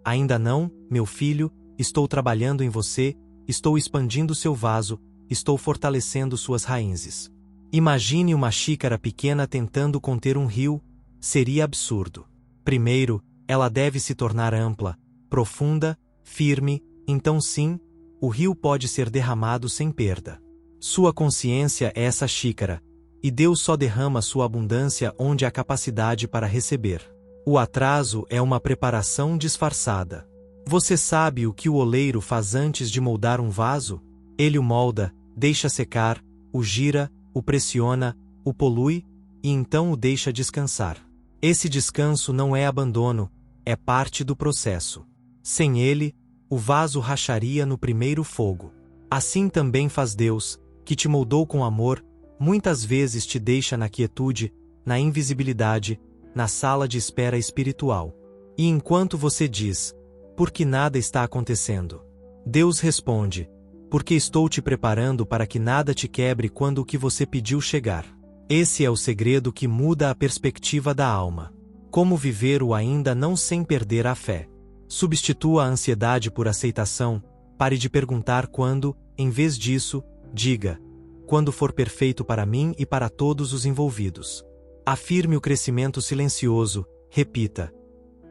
[SPEAKER 1] ainda não, meu filho, estou trabalhando em você, estou expandindo seu vaso, estou fortalecendo suas raízes. Imagine uma xícara pequena tentando conter um rio, seria absurdo. Primeiro, ela deve se tornar ampla, profunda, firme, então sim, o rio pode ser derramado sem perda. Sua consciência é essa xícara, e Deus só derrama sua abundância onde há capacidade para receber. O atraso é uma preparação disfarçada. Você sabe o que o oleiro faz antes de moldar um vaso? Ele o molda, deixa secar, o gira, o pressiona, o polui, e então o deixa descansar. Esse descanso não é abandono, é parte do processo. Sem ele, o vaso racharia no primeiro fogo. Assim também faz Deus, que te moldou com amor, muitas vezes te deixa na quietude, na invisibilidade, na sala de espera espiritual. E enquanto você diz, por que nada está acontecendo? Deus responde, porque estou te preparando para que nada te quebre quando o que você pediu chegar. Esse é o segredo que muda a perspectiva da alma. Como viver o ainda não sem perder a fé. Substitua a ansiedade por aceitação, pare de perguntar quando, em vez disso, diga, quando for perfeito para mim e para todos os envolvidos. Afirme o crescimento silencioso, repita.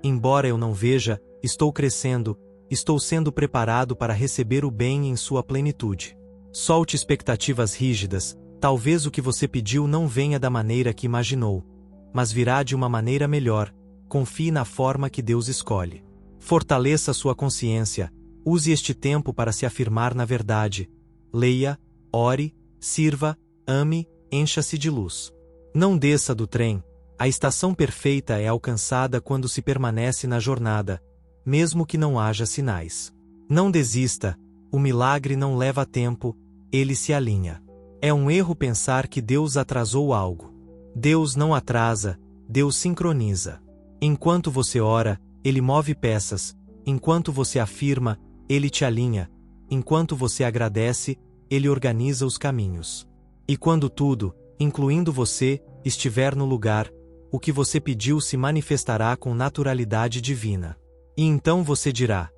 [SPEAKER 1] Embora eu não veja, estou crescendo, estou sendo preparado para receber o bem em sua plenitude. Solte expectativas rígidas, talvez o que você pediu não venha da maneira que imaginou, mas virá de uma maneira melhor, confie na forma que Deus escolhe. Fortaleça sua consciência, use este tempo para se afirmar na verdade. Leia, ore, sirva, ame, encha-se de luz. Não desça do trem, a estação perfeita é alcançada quando se permanece na jornada, mesmo que não haja sinais. Não desista, o milagre não leva tempo, ele se alinha. É um erro pensar que Deus atrasou algo. Deus não atrasa, Deus sincroniza. Enquanto você ora, Ele move peças, enquanto você afirma, Ele te alinha, enquanto você agradece, Ele organiza os caminhos. E quando tudo, incluindo você, estiver no lugar, o que você pediu se manifestará com naturalidade divina. E então você dirá,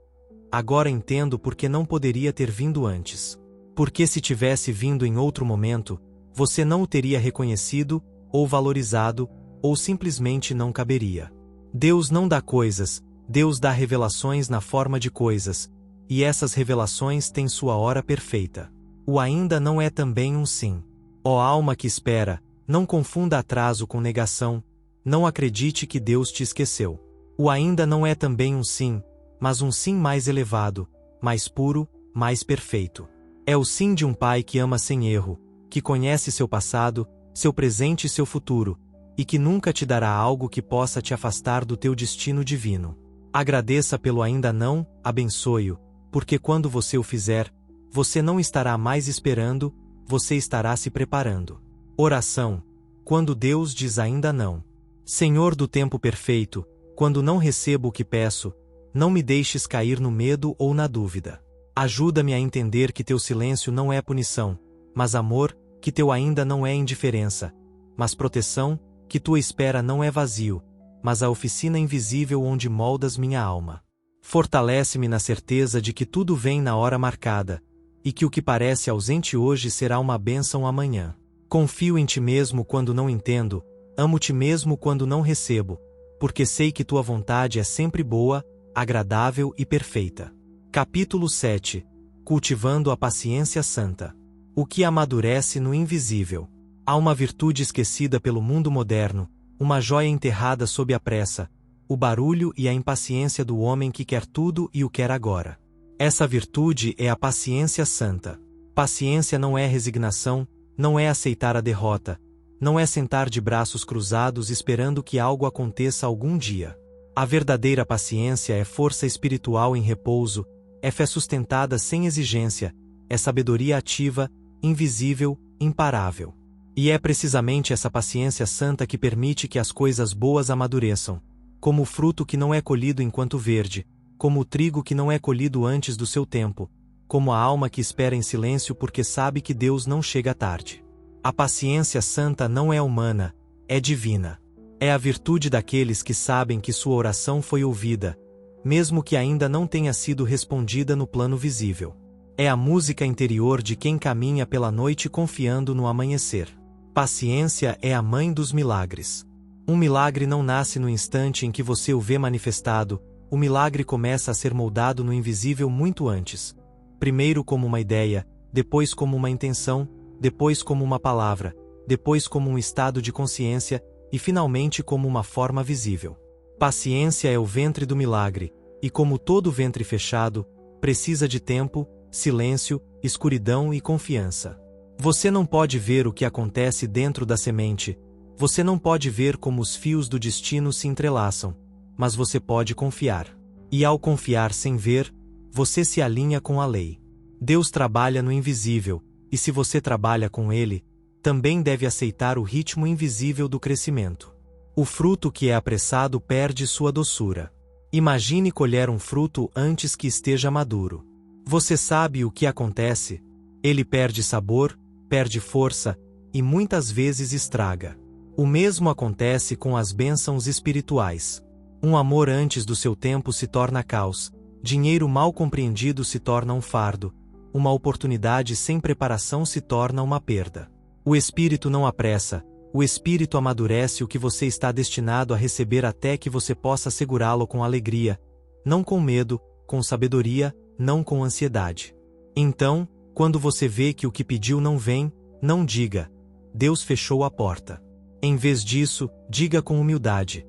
[SPEAKER 1] agora entendo por que não poderia ter vindo antes. Porque se tivesse vindo em outro momento, você não o teria reconhecido, ou valorizado, ou simplesmente não caberia. Deus não dá coisas, Deus dá revelações na forma de coisas, e essas revelações têm sua hora perfeita. O ainda não é também um sim. Ó alma que espera, não confunda atraso com negação, não acredite que Deus te esqueceu. O ainda não é também um sim, mas um sim mais elevado, mais puro, mais perfeito. É o sim de um pai que ama sem erro, que conhece seu passado, seu presente e seu futuro, e que nunca te dará algo que possa te afastar do teu destino divino. Agradeça pelo ainda não, abençoe-o, porque quando você o fizer, você não estará mais esperando, você estará se preparando. Oração. Quando Deus diz ainda não. Senhor do tempo perfeito, quando não recebo o que peço, não me deixes cair no medo ou na dúvida. Ajuda-me a entender que teu silêncio não é punição, mas amor, que teu ainda não é indiferença, mas proteção, que tua espera não é vazio, mas a oficina invisível onde moldas minha alma. Fortalece-me na certeza de que tudo vem na hora marcada, e que o que parece ausente hoje será uma bênção amanhã. Confio em ti mesmo quando não entendo, amo-te mesmo quando não recebo, porque sei que tua vontade é sempre boa, agradável e perfeita. Capítulo 7. Cultivando a paciência santa. O que amadurece no invisível. Há uma virtude esquecida pelo mundo moderno, uma joia enterrada sob a pressa, o barulho e a impaciência do homem que quer tudo e o quer agora. Essa virtude é a paciência santa. Paciência não é resignação, não é aceitar a derrota, não é sentar de braços cruzados esperando que algo aconteça algum dia. A verdadeira paciência é força espiritual em repouso, é fé sustentada sem exigência, é sabedoria ativa, invisível, imparável. E é precisamente essa paciência santa que permite que as coisas boas amadureçam, como o fruto que não é colhido enquanto verde, como o trigo que não é colhido antes do seu tempo, como a alma que espera em silêncio porque sabe que Deus não chega tarde. A paciência santa não é humana, é divina. É a virtude daqueles que sabem que sua oração foi ouvida, mesmo que ainda não tenha sido respondida no plano visível. É a música interior de quem caminha pela noite confiando no amanhecer. Paciência é a mãe dos milagres. Um milagre não nasce no instante em que você o vê manifestado, o milagre começa a ser moldado no invisível muito antes. Primeiro como uma ideia, depois como uma intenção, depois como uma palavra, depois como um estado de consciência, e finalmente como uma forma visível. Paciência é o ventre do milagre, e como todo ventre fechado, precisa de tempo, silêncio, escuridão e confiança. Você não pode ver o que acontece dentro da semente, você não pode ver como os fios do destino se entrelaçam, mas você pode confiar. E ao confiar sem ver, você se alinha com a lei. Deus trabalha no invisível, e se você trabalha com Ele, também deve aceitar o ritmo invisível do crescimento. O fruto que é apressado perde sua doçura. Imagine colher um fruto antes que esteja maduro. Você sabe o que acontece? Ele perde sabor, perde força, e muitas vezes estraga. O mesmo acontece com as bênçãos espirituais. Um amor antes do seu tempo se torna caos, dinheiro mal compreendido se torna um fardo, uma oportunidade sem preparação se torna uma perda. O Espírito não apressa, o Espírito amadurece o que você está destinado a receber até que você possa segurá-lo com alegria, não com medo, com sabedoria, não com ansiedade. Então, quando você vê que o que pediu não vem, não diga: Deus fechou a porta. Em vez disso, diga com humildade: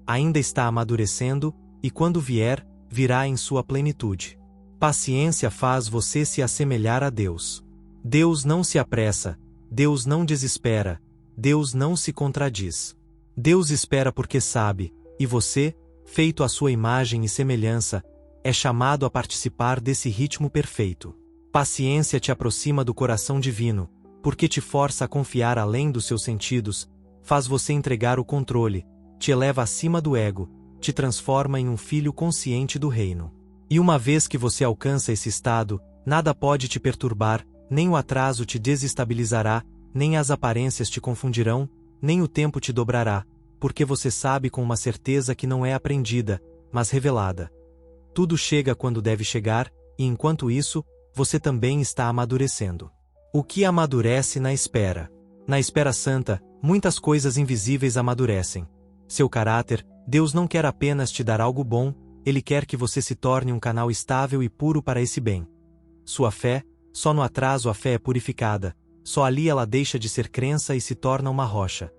[SPEAKER 1] ainda está amadurecendo, e quando vier, virá em sua plenitude. Paciência faz você se assemelhar a Deus. Deus não se apressa, Deus não desespera, Deus não se contradiz. Deus espera porque sabe, e você, feito à sua imagem e semelhança, é chamado a participar desse ritmo perfeito. Paciência te aproxima do coração divino, porque te força a confiar além dos seus sentidos, faz você entregar o controle, te eleva acima do ego, te transforma em um filho consciente do reino. E uma vez que você alcança esse estado, nada pode te perturbar, nem o atraso te desestabilizará, nem as aparências te confundirão, nem o tempo te dobrará, porque você sabe com uma certeza que não é aprendida, mas revelada. Tudo chega quando deve chegar, e enquanto isso, você também está amadurecendo. O que amadurece na espera? Na espera santa, muitas coisas invisíveis amadurecem. Seu caráter, Deus não quer apenas te dar algo bom, Ele quer que você se torne um canal estável e puro para esse bem. Sua fé, só no atraso a fé é purificada, só ali ela deixa de ser crença e se torna uma rocha.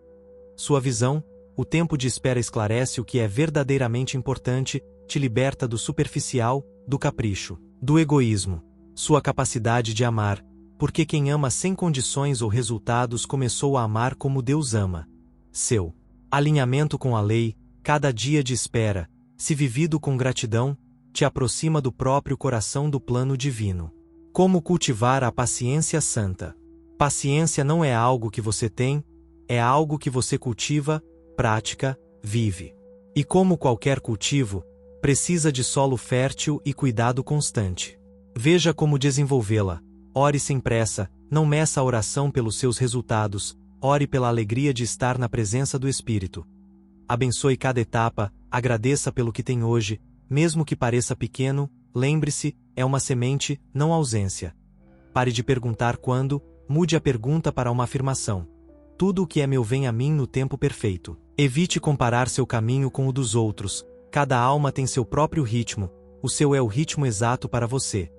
[SPEAKER 1] Sua visão, o tempo de espera esclarece o que é verdadeiramente importante, te liberta do superficial, do capricho, do egoísmo. Sua capacidade de amar, porque quem ama sem condições ou resultados começou a amar como Deus ama. Seu alinhamento com a lei, cada dia de espera, se vivido com gratidão, te aproxima do próprio coração do plano divino. Como cultivar a paciência santa? Paciência não é algo que você tem, é algo que você cultiva, prática, vive. E como qualquer cultivo, precisa de solo fértil e cuidado constante. Veja como desenvolvê-la. Ore sem pressa, não meça a oração pelos seus resultados, ore pela alegria de estar na presença do Espírito. Abençoe cada etapa, agradeça pelo que tem hoje, mesmo que pareça pequeno, lembre-se, é uma semente, não ausência. Pare de perguntar quando, mude a pergunta para uma afirmação. Tudo o que é meu vem a mim no tempo perfeito. Evite comparar seu caminho com o dos outros, cada alma tem seu próprio ritmo, o seu é o ritmo exato para você.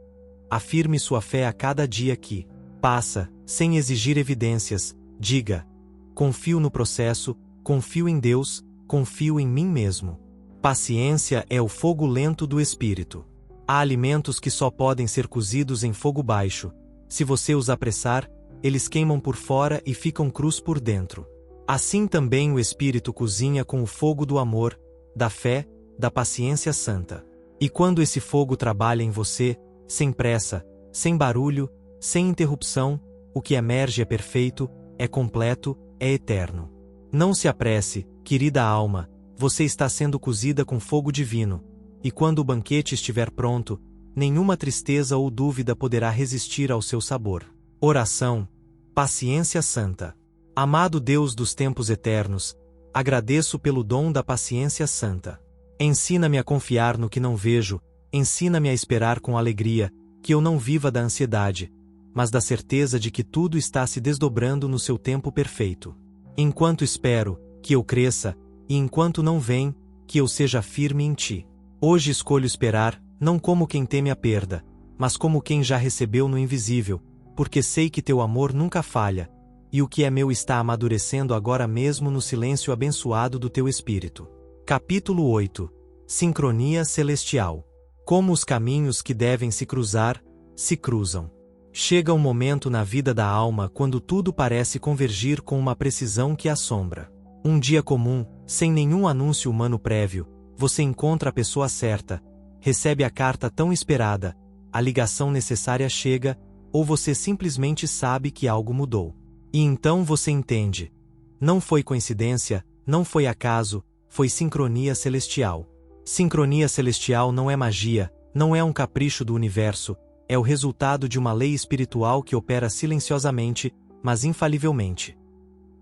[SPEAKER 1] Afirme sua fé a cada dia que passa, sem exigir evidências, diga: confio no processo, confio em Deus, confio em mim mesmo. Paciência é o fogo lento do espírito. Há alimentos que só podem ser cozidos em fogo baixo. Se você os apressar, eles queimam por fora e ficam crus por dentro. Assim também o espírito cozinha com o fogo do amor, da fé, da paciência santa. E quando esse fogo trabalha em você, sem pressa, sem barulho, sem interrupção, o que emerge é perfeito, é completo, é eterno. Não se apresse, querida alma, você está sendo cozida com fogo divino, e quando o banquete estiver pronto, nenhuma tristeza ou dúvida poderá resistir ao seu sabor. Oração. Paciência santa. Amado Deus dos tempos eternos, agradeço pelo dom da paciência santa. Ensina-me a confiar no que não vejo, ensina-me a esperar com alegria, que eu não viva da ansiedade, mas da certeza de que tudo está se desdobrando no seu tempo perfeito. Enquanto espero, que eu cresça, e enquanto não vem, que eu seja firme em ti. Hoje escolho esperar, não como quem teme a perda, mas como quem já recebeu no invisível, porque sei que teu amor nunca falha, e o que é meu está amadurecendo agora mesmo no silêncio abençoado do teu Espírito. Capítulo 8. Sincronia celestial. Como os caminhos que devem se cruzar, se cruzam. Chega um momento na vida da alma quando tudo parece convergir com uma precisão que assombra. Um dia comum, sem nenhum anúncio humano prévio, você encontra a pessoa certa, recebe a carta tão esperada, a ligação necessária chega, ou você simplesmente sabe que algo mudou. E então você entende. Não foi coincidência, não foi acaso, foi sincronia celestial. Sincronia celestial não é magia, não é um capricho do universo, é o resultado de uma lei espiritual que opera silenciosamente, mas infalivelmente.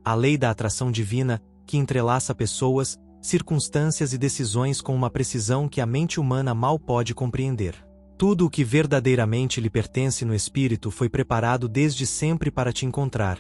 [SPEAKER 1] A lei da atração divina, que entrelaça pessoas, circunstâncias e decisões com uma precisão que a mente humana mal pode compreender. Tudo o que verdadeiramente lhe pertence no espírito foi preparado desde sempre para te encontrar.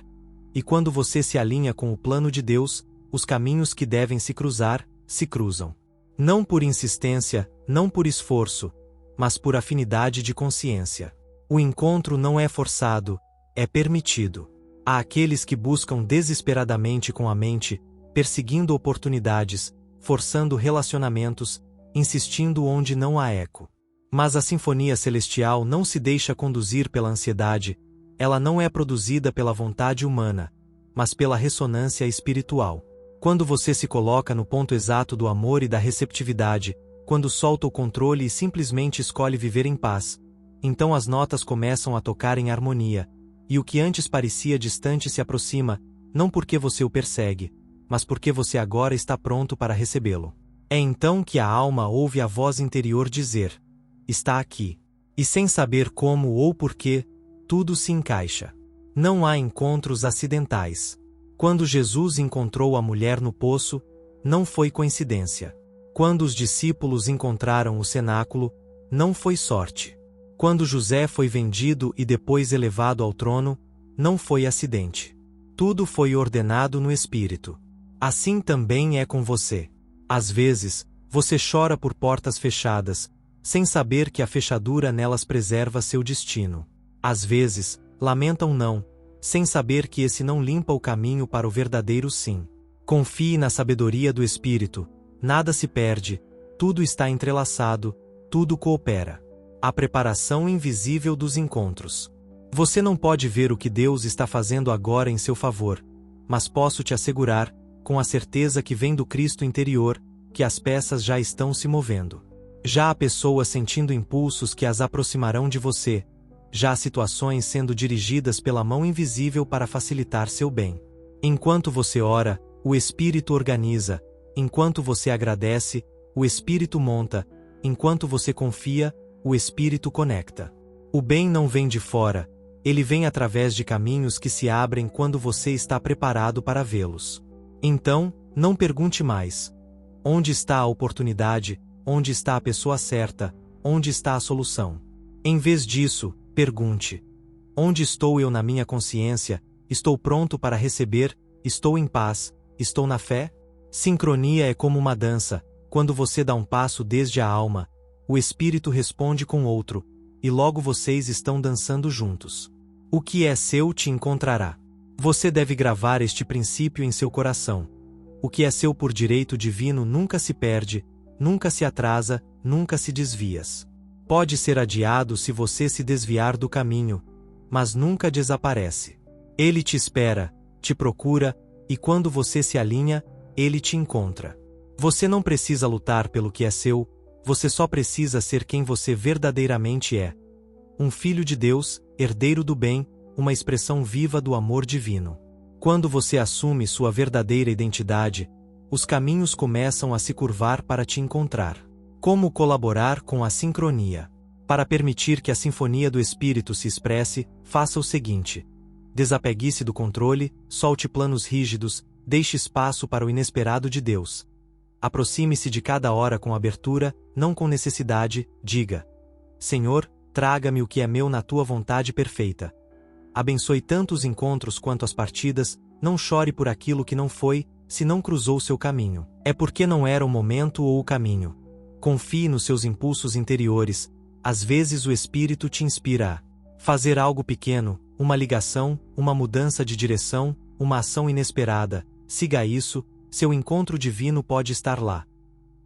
[SPEAKER 1] E quando você se alinha com o plano de Deus, os caminhos que devem se cruzar, se cruzam. Não por insistência, não por esforço, mas por afinidade de consciência. O encontro não é forçado, é permitido. Há aqueles que buscam desesperadamente com a mente, perseguindo oportunidades, forçando relacionamentos, insistindo onde não há eco. Mas a sinfonia celestial não se deixa conduzir pela ansiedade, ela não é produzida pela vontade humana, mas pela ressonância espiritual. Quando você se coloca no ponto exato do amor e da receptividade, quando solta o controle e simplesmente escolhe viver em paz, então as notas começam a tocar em harmonia, e o que antes parecia distante se aproxima, não porque você o persegue, mas porque você agora está pronto para recebê-lo. É então que a alma ouve a voz interior dizer: está aqui. E sem saber como ou porquê, tudo se encaixa. Não há encontros acidentais. Quando Jesus encontrou a mulher no poço, não foi coincidência. Quando os discípulos encontraram o cenáculo, não foi sorte. Quando José foi vendido e depois elevado ao trono, não foi acidente. Tudo foi ordenado no Espírito. Assim também é com você. Às vezes, você chora por portas fechadas, sem saber que a fechadura nelas preserva seu destino. Às vezes, lamenta um não, sem saber que esse não limpa o caminho para o verdadeiro sim. Confie na sabedoria do Espírito, nada se perde, tudo está entrelaçado, tudo coopera. A preparação invisível dos encontros. Você não pode ver o que Deus está fazendo agora em seu favor, mas posso te assegurar, com a certeza que vem do Cristo interior, que as peças já estão se movendo. Já há pessoas sentindo impulsos que as aproximarão de você, já há situações sendo dirigidas pela mão invisível para facilitar seu bem. Enquanto você ora, o Espírito organiza, enquanto você agradece, o Espírito monta, enquanto você confia, o Espírito conecta. O bem não vem de fora, ele vem através de caminhos que se abrem quando você está preparado para vê-los. Então, não pergunte mais: onde está a oportunidade, onde está a pessoa certa, onde está a solução? Em vez disso, pergunte: onde estou eu na minha consciência, estou pronto para receber, estou em paz, estou na fé? Sincronia é como uma dança, quando você dá um passo desde a alma, o espírito responde com outro, e logo vocês estão dançando juntos. O que é seu te encontrará. Você deve gravar este princípio em seu coração. O que é seu por direito divino nunca se perde, nunca se atrasa, nunca se desvias. Pode ser adiado se você se desviar do caminho, mas nunca desaparece. Ele te espera, te procura, e quando você se alinha, ele te encontra. Você não precisa lutar pelo que é seu, você só precisa ser quem você verdadeiramente é. Um filho de Deus, herdeiro do bem, uma expressão viva do amor divino. Quando você assume sua verdadeira identidade, os caminhos começam a se curvar para te encontrar. Como colaborar com a sincronia? Para permitir que a sinfonia do Espírito se expresse, faça o seguinte: desapegue-se do controle, solte planos rígidos, deixe espaço para o inesperado de Deus. Aproxime-se de cada hora com abertura, não com necessidade, diga: Senhor, traga-me o que é meu na tua vontade perfeita. Abençoe tanto os encontros quanto as partidas, não chore por aquilo que não foi, se não cruzou seu caminho. É porque não era o momento ou o caminho. Confie nos seus impulsos interiores, às vezes o Espírito te inspira a fazer algo pequeno, uma ligação, uma mudança de direção, uma ação inesperada. Siga isso, seu encontro divino pode estar lá.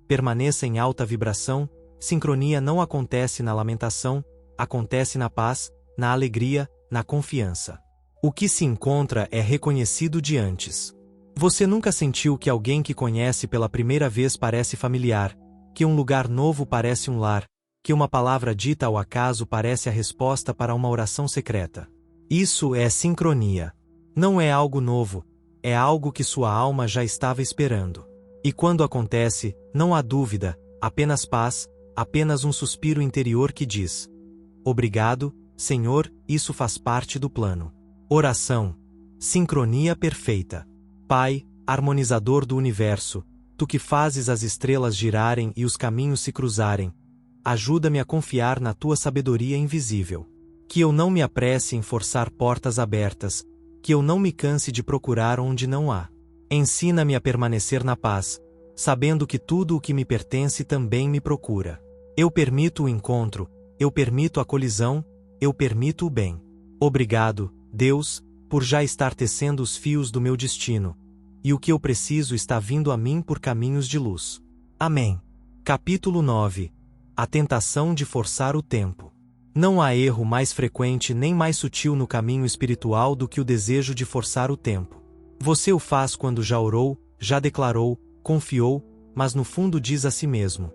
[SPEAKER 1] Permaneça em alta vibração, sincronia não acontece na lamentação, acontece na paz, na alegria, na confiança. O que se encontra é reconhecido de antes. Você nunca sentiu que alguém que conhece pela primeira vez parece familiar, que um lugar novo parece um lar, que uma palavra dita ao acaso parece a resposta para uma oração secreta? Isso é sincronia. Não é algo novo, é algo que sua alma já estava esperando. E quando acontece, não há dúvida, apenas paz, apenas um suspiro interior que diz: obrigado, Senhor, isso faz parte do plano. Oração. Sincronia perfeita. Pai, harmonizador do universo, tu que fazes as estrelas girarem e os caminhos se cruzarem, ajuda-me a confiar na tua sabedoria invisível. Que eu não me apresse em forçar portas abertas, que eu não me canse de procurar onde não há. Ensina-me a permanecer na paz, sabendo que tudo o que me pertence também me procura. Eu permito o encontro, eu permito a colisão, eu permito o bem. Obrigado, Deus, por já estar tecendo os fios do meu destino, e o que eu preciso está vindo a mim por caminhos de luz. Amém. Capítulo 9. A tentação de forçar o tempo. Não há erro mais frequente nem mais sutil no caminho espiritual do que o desejo de forçar o tempo. Você o faz quando já orou, já declarou, confiou, mas no fundo diz a si mesmo: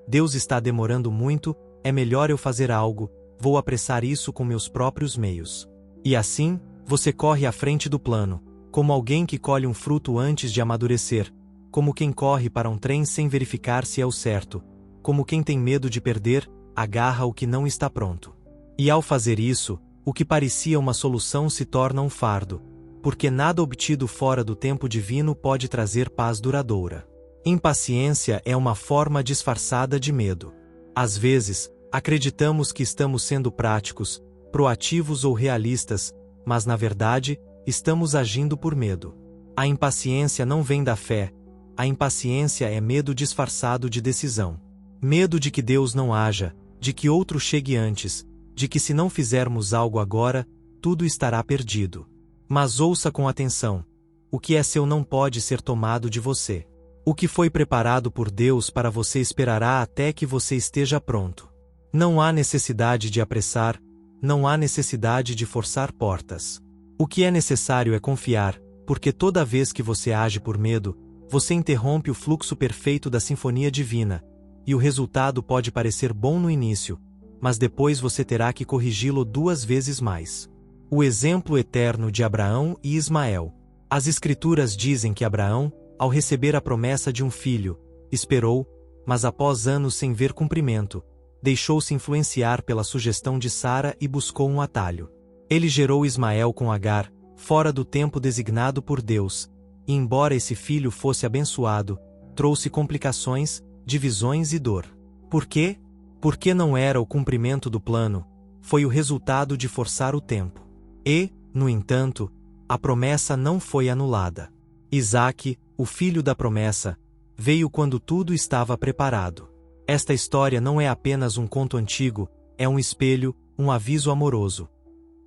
[SPEAKER 1] Deus está demorando muito, é melhor eu fazer algo, vou apressar isso com meus próprios meios. E assim, você corre à frente do plano, como alguém que colhe um fruto antes de amadurecer, como quem corre para um trem sem verificar se é o certo, como quem tem medo de perder, agarra o que não está pronto. E ao fazer isso, o que parecia uma solução se torna um fardo, porque nada obtido fora do tempo divino pode trazer paz duradoura. Impaciência é uma forma disfarçada de medo. Às vezes, acreditamos que estamos sendo práticos, proativos ou realistas, mas na verdade, estamos agindo por medo. A impaciência não vem da fé, a impaciência é medo disfarçado de decisão. Medo de que Deus não haja, de que outro chegue antes, de que se não fizermos algo agora, tudo estará perdido. Mas ouça com atenção: o que é seu não pode ser tomado de você. O que foi preparado por Deus para você esperará até que você esteja pronto. Não há necessidade de apressar, não há necessidade de forçar portas. O que é necessário é confiar, porque toda vez que você age por medo, você interrompe o fluxo perfeito da sinfonia divina, e o resultado pode parecer bom no início, mas depois você terá que corrigi-lo 2 vezes mais. O exemplo eterno de Abraão e Ismael. As Escrituras dizem que Abraão, ao receber a promessa de um filho, esperou, mas após anos sem ver cumprimento, deixou-se influenciar pela sugestão de Sara e buscou um atalho. Ele gerou Ismael com Agar, fora do tempo designado por Deus, e embora esse filho fosse abençoado, trouxe complicações, divisões e dor. Por quê? Porque não era o cumprimento do plano, foi o resultado de forçar o tempo. E, no entanto, a promessa não foi anulada. Isaque, o filho da promessa, veio quando tudo estava preparado. Esta história não é apenas um conto antigo, é um espelho, um aviso amoroso.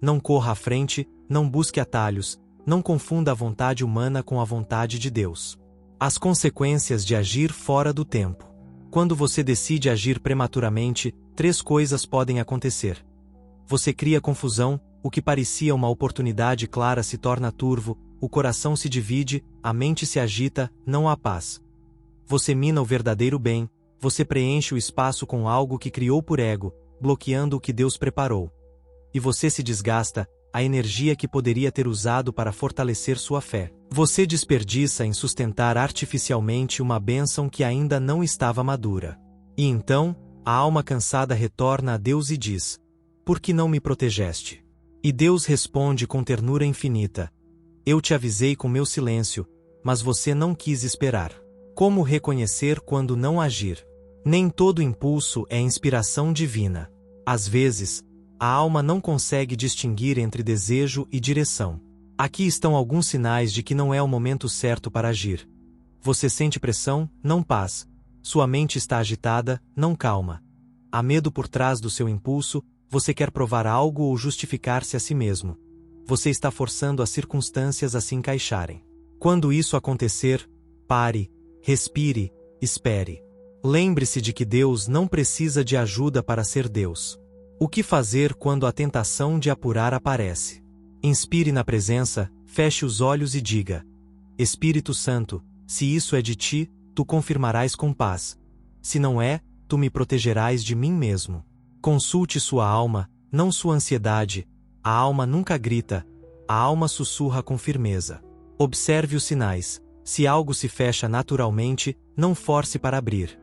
[SPEAKER 1] Não corra à frente, não busque atalhos, não confunda a vontade humana com a vontade de Deus. As consequências de agir fora do tempo. Quando você decide agir prematuramente, 3 coisas podem acontecer. Você cria confusão, o que parecia uma oportunidade clara se torna turvo, o coração se divide, a mente se agita, não há paz. Você mina o verdadeiro bem, você preenche o espaço com algo que criou por ego, bloqueando o que Deus preparou. E você se desgasta, a energia que poderia ter usado para fortalecer sua fé. Você desperdiça em sustentar artificialmente uma bênção que ainda não estava madura. E então, a alma cansada retorna a Deus e diz: por que não me protegeste? E Deus responde com ternura infinita: eu te avisei com meu silêncio, mas você não quis esperar. Como reconhecer quando não agir? Nem todo impulso é inspiração divina. Às vezes, a alma não consegue distinguir entre desejo e direção. Aqui estão alguns sinais de que não é o momento certo para agir. Você sente pressão, não paz. Sua mente está agitada, não calma. Há medo por trás do seu impulso, você quer provar algo ou justificar-se a si mesmo. Você está forçando as circunstâncias a se encaixarem. Quando isso acontecer, pare, respire, espere. Lembre-se de que Deus não precisa de ajuda para ser Deus. O que fazer quando a tentação de apurar aparece? Inspire na presença, feche os olhos e diga: Espírito Santo, se isso é de ti, tu confirmarás com paz. Se não é, tu me protegerás de mim mesmo. Consulte sua alma, não sua ansiedade. A alma nunca grita, a alma sussurra com firmeza. Observe os sinais. Se algo se fecha naturalmente, não force para abrir.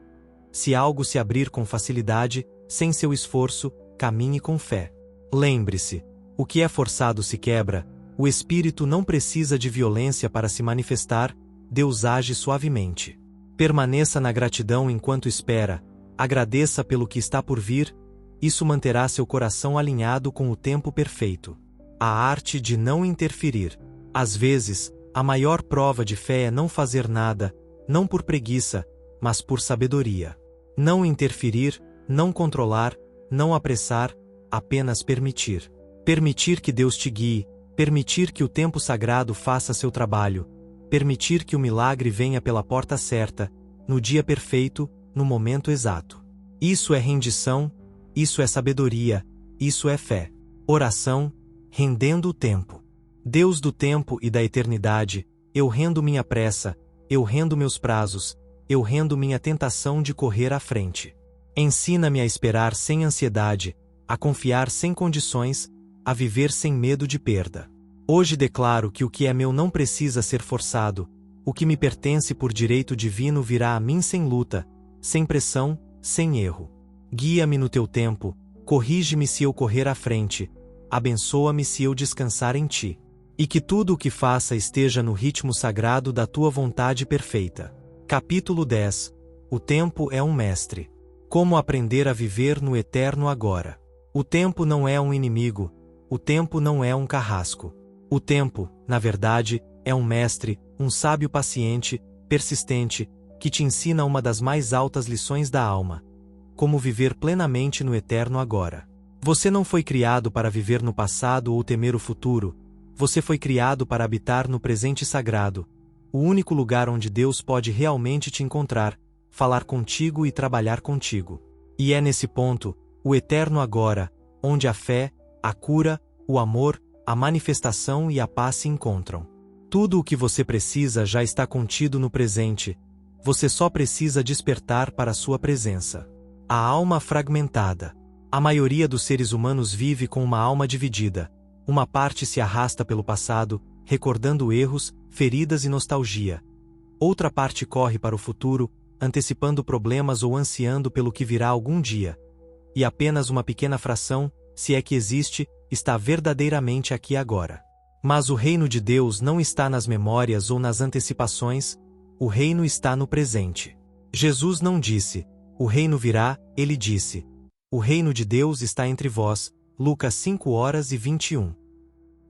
[SPEAKER 1] Se algo se abrir com facilidade, sem seu esforço, caminhe com fé. Lembre-se, o que é forçado se quebra, o espírito não precisa de violência para se manifestar, Deus age suavemente. Permaneça na gratidão enquanto espera, agradeça pelo que está por vir, isso manterá seu coração alinhado com o tempo perfeito. A arte de não interferir. Às vezes, a maior prova de fé é não fazer nada, não por preguiça, mas por sabedoria. Não interferir, não controlar, não apressar, apenas permitir. Permitir que Deus te guie, permitir que o tempo sagrado faça seu trabalho, permitir que o milagre venha pela porta certa, no dia perfeito, no momento exato. Isso é rendição, isso é sabedoria, isso é fé. Oração, rendendo o tempo. Deus do tempo e da eternidade, eu rendo minha pressa, eu rendo meus prazos, eu rendo minha tentação de correr à frente. Ensina-me a esperar sem ansiedade, a confiar sem condições, a viver sem medo de perda. Hoje declaro que o que é meu não precisa ser forçado, o que me pertence por direito divino virá a mim sem luta, sem pressão, sem erro. Guia-me no teu tempo, corrige-me se eu correr à frente, abençoa-me se eu descansar em ti. E que tudo o que faça esteja no ritmo sagrado da tua vontade perfeita. Capítulo 10. O tempo é um mestre. Como aprender a viver no eterno agora? O tempo não é um inimigo, o tempo não é um carrasco. O tempo, na verdade, é um mestre, um sábio paciente, persistente, que te ensina uma das mais altas lições da alma: como viver plenamente no eterno agora. Você não foi criado para viver no passado ou temer o futuro, você foi criado para habitar no presente sagrado, o único lugar onde Deus pode realmente te encontrar, falar contigo e trabalhar contigo. E é nesse ponto, o eterno agora, onde a fé, a cura, o amor, a manifestação e a paz se encontram. Tudo o que você precisa já está contido no presente, você só precisa despertar para a sua presença. A alma fragmentada. A maioria dos seres humanos vive com uma alma dividida. Uma parte se arrasta pelo passado, recordando erros, feridas e nostalgia. Outra parte corre para o futuro, antecipando problemas ou ansiando pelo que virá algum dia. E apenas uma pequena fração, se é que existe, está verdadeiramente aqui agora. Mas o reino de Deus não está nas memórias ou nas antecipações, o reino está no presente. Jesus não disse: o reino virá, ele disse: o reino de Deus está entre vós, Lucas 5:21.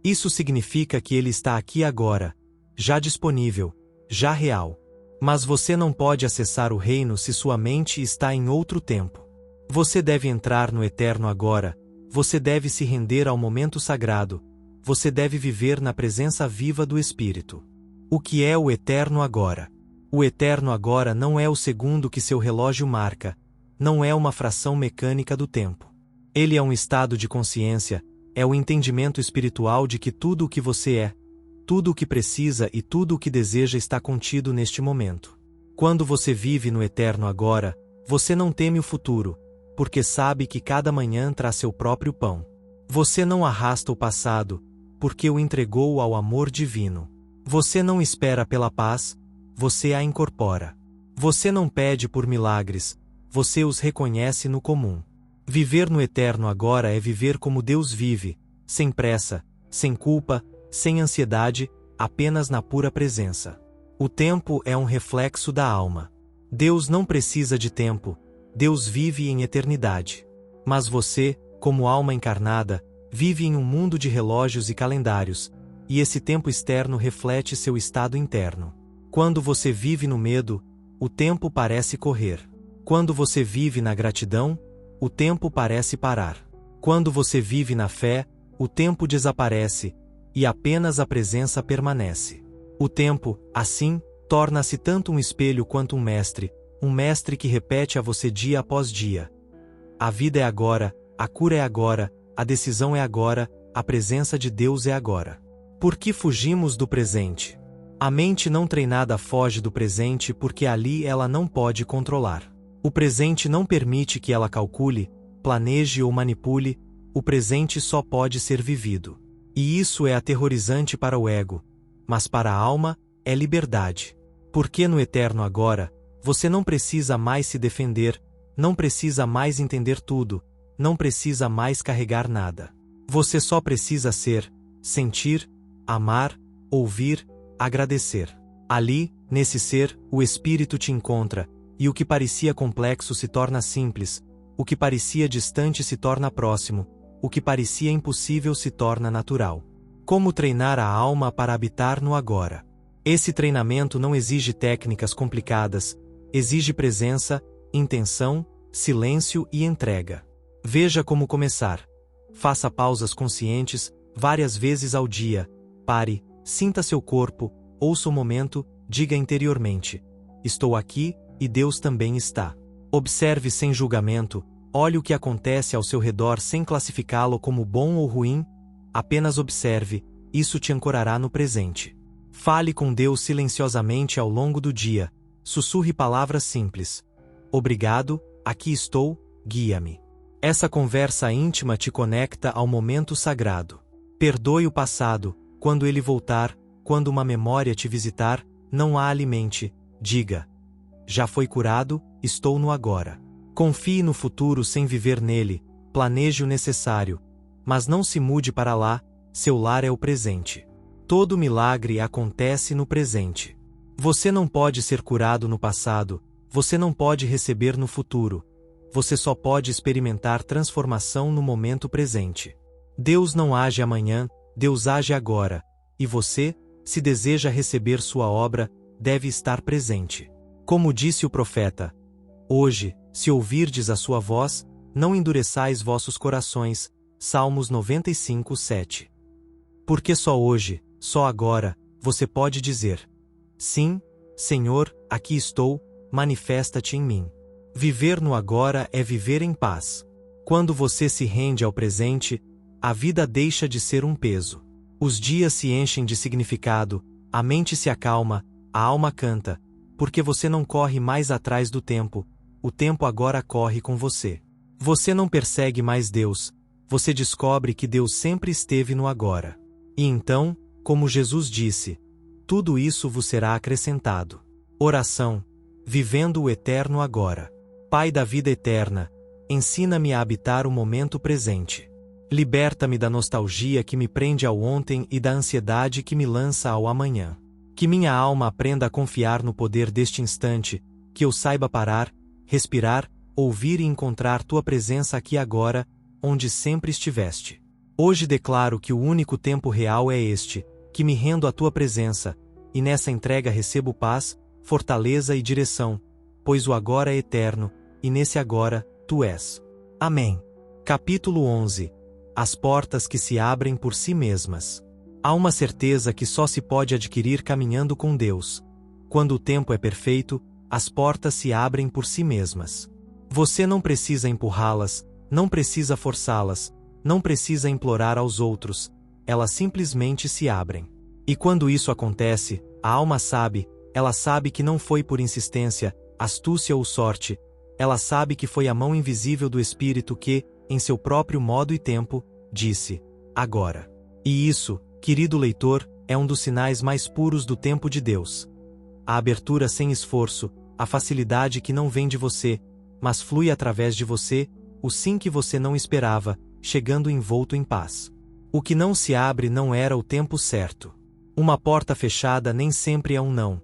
[SPEAKER 1] Isso significa que ele está aqui agora, já disponível, já real. Mas você não pode acessar o reino se sua mente está em outro tempo. Você deve entrar no eterno agora, você deve se render ao momento sagrado, você deve viver na presença viva do Espírito. O que é o eterno agora? O eterno agora não é o segundo que seu relógio marca, não é uma fração mecânica do tempo. Ele é um estado de consciência, é o entendimento espiritual de que tudo o que você é, tudo o que precisa e tudo o que deseja está contido neste momento. Quando você vive no eterno agora, você não teme o futuro, porque sabe que cada manhã traz seu próprio pão. Você não arrasta o passado, porque o entregou ao amor divino. Você não espera pela paz, você a incorpora. Você não pede por milagres, você os reconhece no comum. Viver no eterno agora é viver como Deus vive, sem pressa, sem culpa, sem ansiedade, apenas na pura presença. O tempo é um reflexo da alma. Deus não precisa de tempo, Deus vive em eternidade. Mas você, como alma encarnada, vive em um mundo de relógios e calendários, e esse tempo externo reflete seu estado interno. Quando você vive no medo, o tempo parece correr. Quando você vive na gratidão, o tempo parece parar. Quando você vive na fé, o tempo desaparece, e apenas a presença permanece. O tempo, assim, torna-se tanto um espelho quanto um mestre que repete a você dia após dia: a vida é agora, a cura é agora, a decisão é agora, a presença de Deus é agora. Por que fugimos do presente? A mente não treinada foge do presente porque ali ela não pode controlar. O presente não permite que ela calcule, planeje ou manipule, o presente só pode ser vivido. E isso é aterrorizante para o ego, mas para a alma, é liberdade. Porque no eterno agora, você não precisa mais se defender, não precisa mais entender tudo, não precisa mais carregar nada. Você só precisa ser, sentir, amar, ouvir, agradecer. Ali, nesse ser, o Espírito te encontra, e o que parecia complexo se torna simples, o que parecia distante se torna próximo, o que parecia impossível se torna natural. Como treinar a alma para habitar no agora? Esse treinamento não exige técnicas complicadas, exige presença, intenção, silêncio e entrega. Veja como começar. Faça pausas conscientes, várias vezes ao dia. Pare, sinta seu corpo, ouça o momento, diga interiormente: estou aqui, e Deus também está. Observe sem julgamento, olhe o que acontece ao seu redor sem classificá-lo como bom ou ruim, apenas observe, isso te ancorará no presente. Fale com Deus silenciosamente ao longo do dia, sussurre palavras simples. Obrigado, aqui estou, guia-me. Essa conversa íntima te conecta ao momento sagrado. Perdoe o passado, quando ele voltar, quando uma memória te visitar, não a alimente, diga: já foi curado, estou no agora. Confie no futuro sem viver nele, planeje o necessário, mas não se mude para lá, seu lar é o presente. Todo milagre acontece no presente. Você não pode ser curado no passado, você não pode receber no futuro, você só pode experimentar transformação no momento presente. Deus não age amanhã, Deus age agora, e você, se deseja receber sua obra, deve estar presente. Como disse o profeta: hoje, se ouvirdes a sua voz, não endureçais vossos corações. Salmos 95, 7. Porque só hoje, só agora, você pode dizer: sim, Senhor, aqui estou, manifesta-te em mim. Viver no agora é viver em paz. Quando você se rende ao presente, a vida deixa de ser um peso. Os dias se enchem de significado, a mente se acalma, a alma canta, porque você não corre mais atrás do tempo, o tempo agora corre com você. Você não persegue mais Deus, você descobre que Deus sempre esteve no agora. E então, como Jesus disse, tudo isso vos será acrescentado. Oração: vivendo o eterno agora. Pai da vida eterna, ensina-me a habitar o momento presente. Liberta-me da nostalgia que me prende ao ontem e da ansiedade que me lança ao amanhã. Que minha alma aprenda a confiar no poder deste instante, que eu saiba parar, respirar, ouvir e encontrar tua presença aqui agora, onde sempre estiveste. Hoje declaro que o único tempo real é este, que me rendo à tua presença, e nessa entrega recebo paz, fortaleza e direção, pois o agora é eterno, e nesse agora, tu és. Amém. Capítulo 11. As portas que se abrem por si mesmas. Há uma certeza que só se pode adquirir caminhando com Deus. Quando o tempo é perfeito, as portas se abrem por si mesmas. Você não precisa empurrá-las, não precisa forçá-las, não precisa implorar aos outros, elas simplesmente se abrem. E quando isso acontece, a alma sabe, ela sabe que não foi por insistência, astúcia ou sorte, ela sabe que foi a mão invisível do Espírito que, em seu próprio modo e tempo, disse: agora. E isso, querido leitor, é um dos sinais mais puros do tempo de Deus. A abertura sem esforço, a facilidade que não vem de você, mas flui através de você, o sim que você não esperava, chegando envolto em paz. O que não se abre não era o tempo certo. Uma porta fechada nem sempre é um não.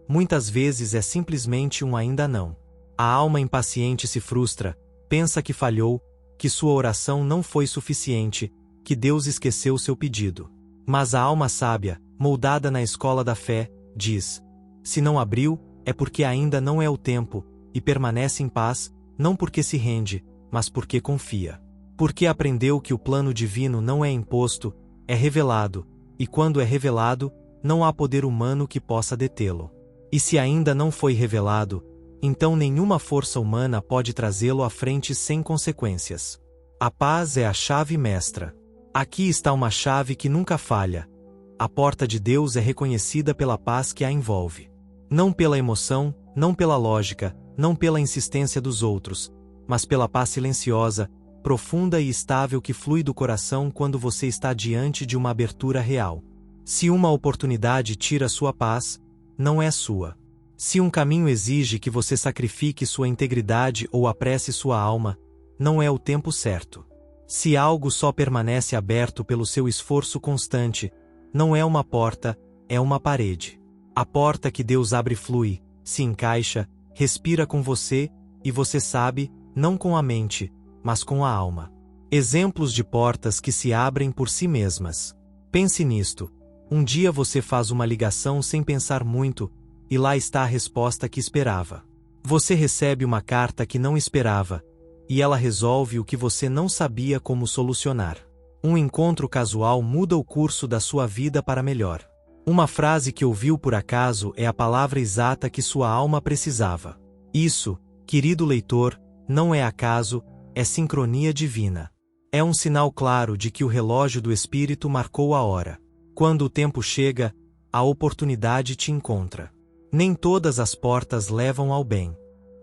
[SPEAKER 1] Muitas vezes é simplesmente um ainda não. A alma impaciente se frustra, pensa que falhou, que sua oração não foi suficiente, que Deus esqueceu seu pedido. Mas a alma sábia, moldada na escola da fé, diz: se não abriu, é porque ainda não é o tempo, e permanece em paz, não porque se rende, mas porque confia. Porque aprendeu que o plano divino não é imposto, é revelado, e quando é revelado, não há poder humano que possa detê-lo. E se ainda não foi revelado, então nenhuma força humana pode trazê-lo à frente sem consequências. A paz é a chave mestra. Aqui está uma chave que nunca falha. A porta de Deus é reconhecida pela paz que a envolve. Não pela emoção, não pela lógica, não pela insistência dos outros, mas pela paz silenciosa, profunda e estável que flui do coração quando você está diante de uma abertura real. Se uma oportunidade tira sua paz, não é sua. Se um caminho exige que você sacrifique sua integridade ou apresse sua alma, não é o tempo certo. Se algo só permanece aberto pelo seu esforço constante, não é uma porta, é uma parede. A porta que Deus abre flui, se encaixa, respira com você, e você sabe, não com a mente, mas com a alma. Exemplos de portas que se abrem por si mesmas. Pense nisto. Um dia você faz uma ligação sem pensar muito, e lá está a resposta que esperava. Você recebe uma carta que não esperava, e ela resolve o que você não sabia como solucionar. Um encontro casual muda o curso da sua vida para melhor. Uma frase que ouviu por acaso é a palavra exata que sua alma precisava. Isso, querido leitor, não é acaso, é sincronia divina. É um sinal claro de que o relógio do Espírito marcou a hora. Quando o tempo chega, a oportunidade te encontra. Nem todas as portas levam ao bem.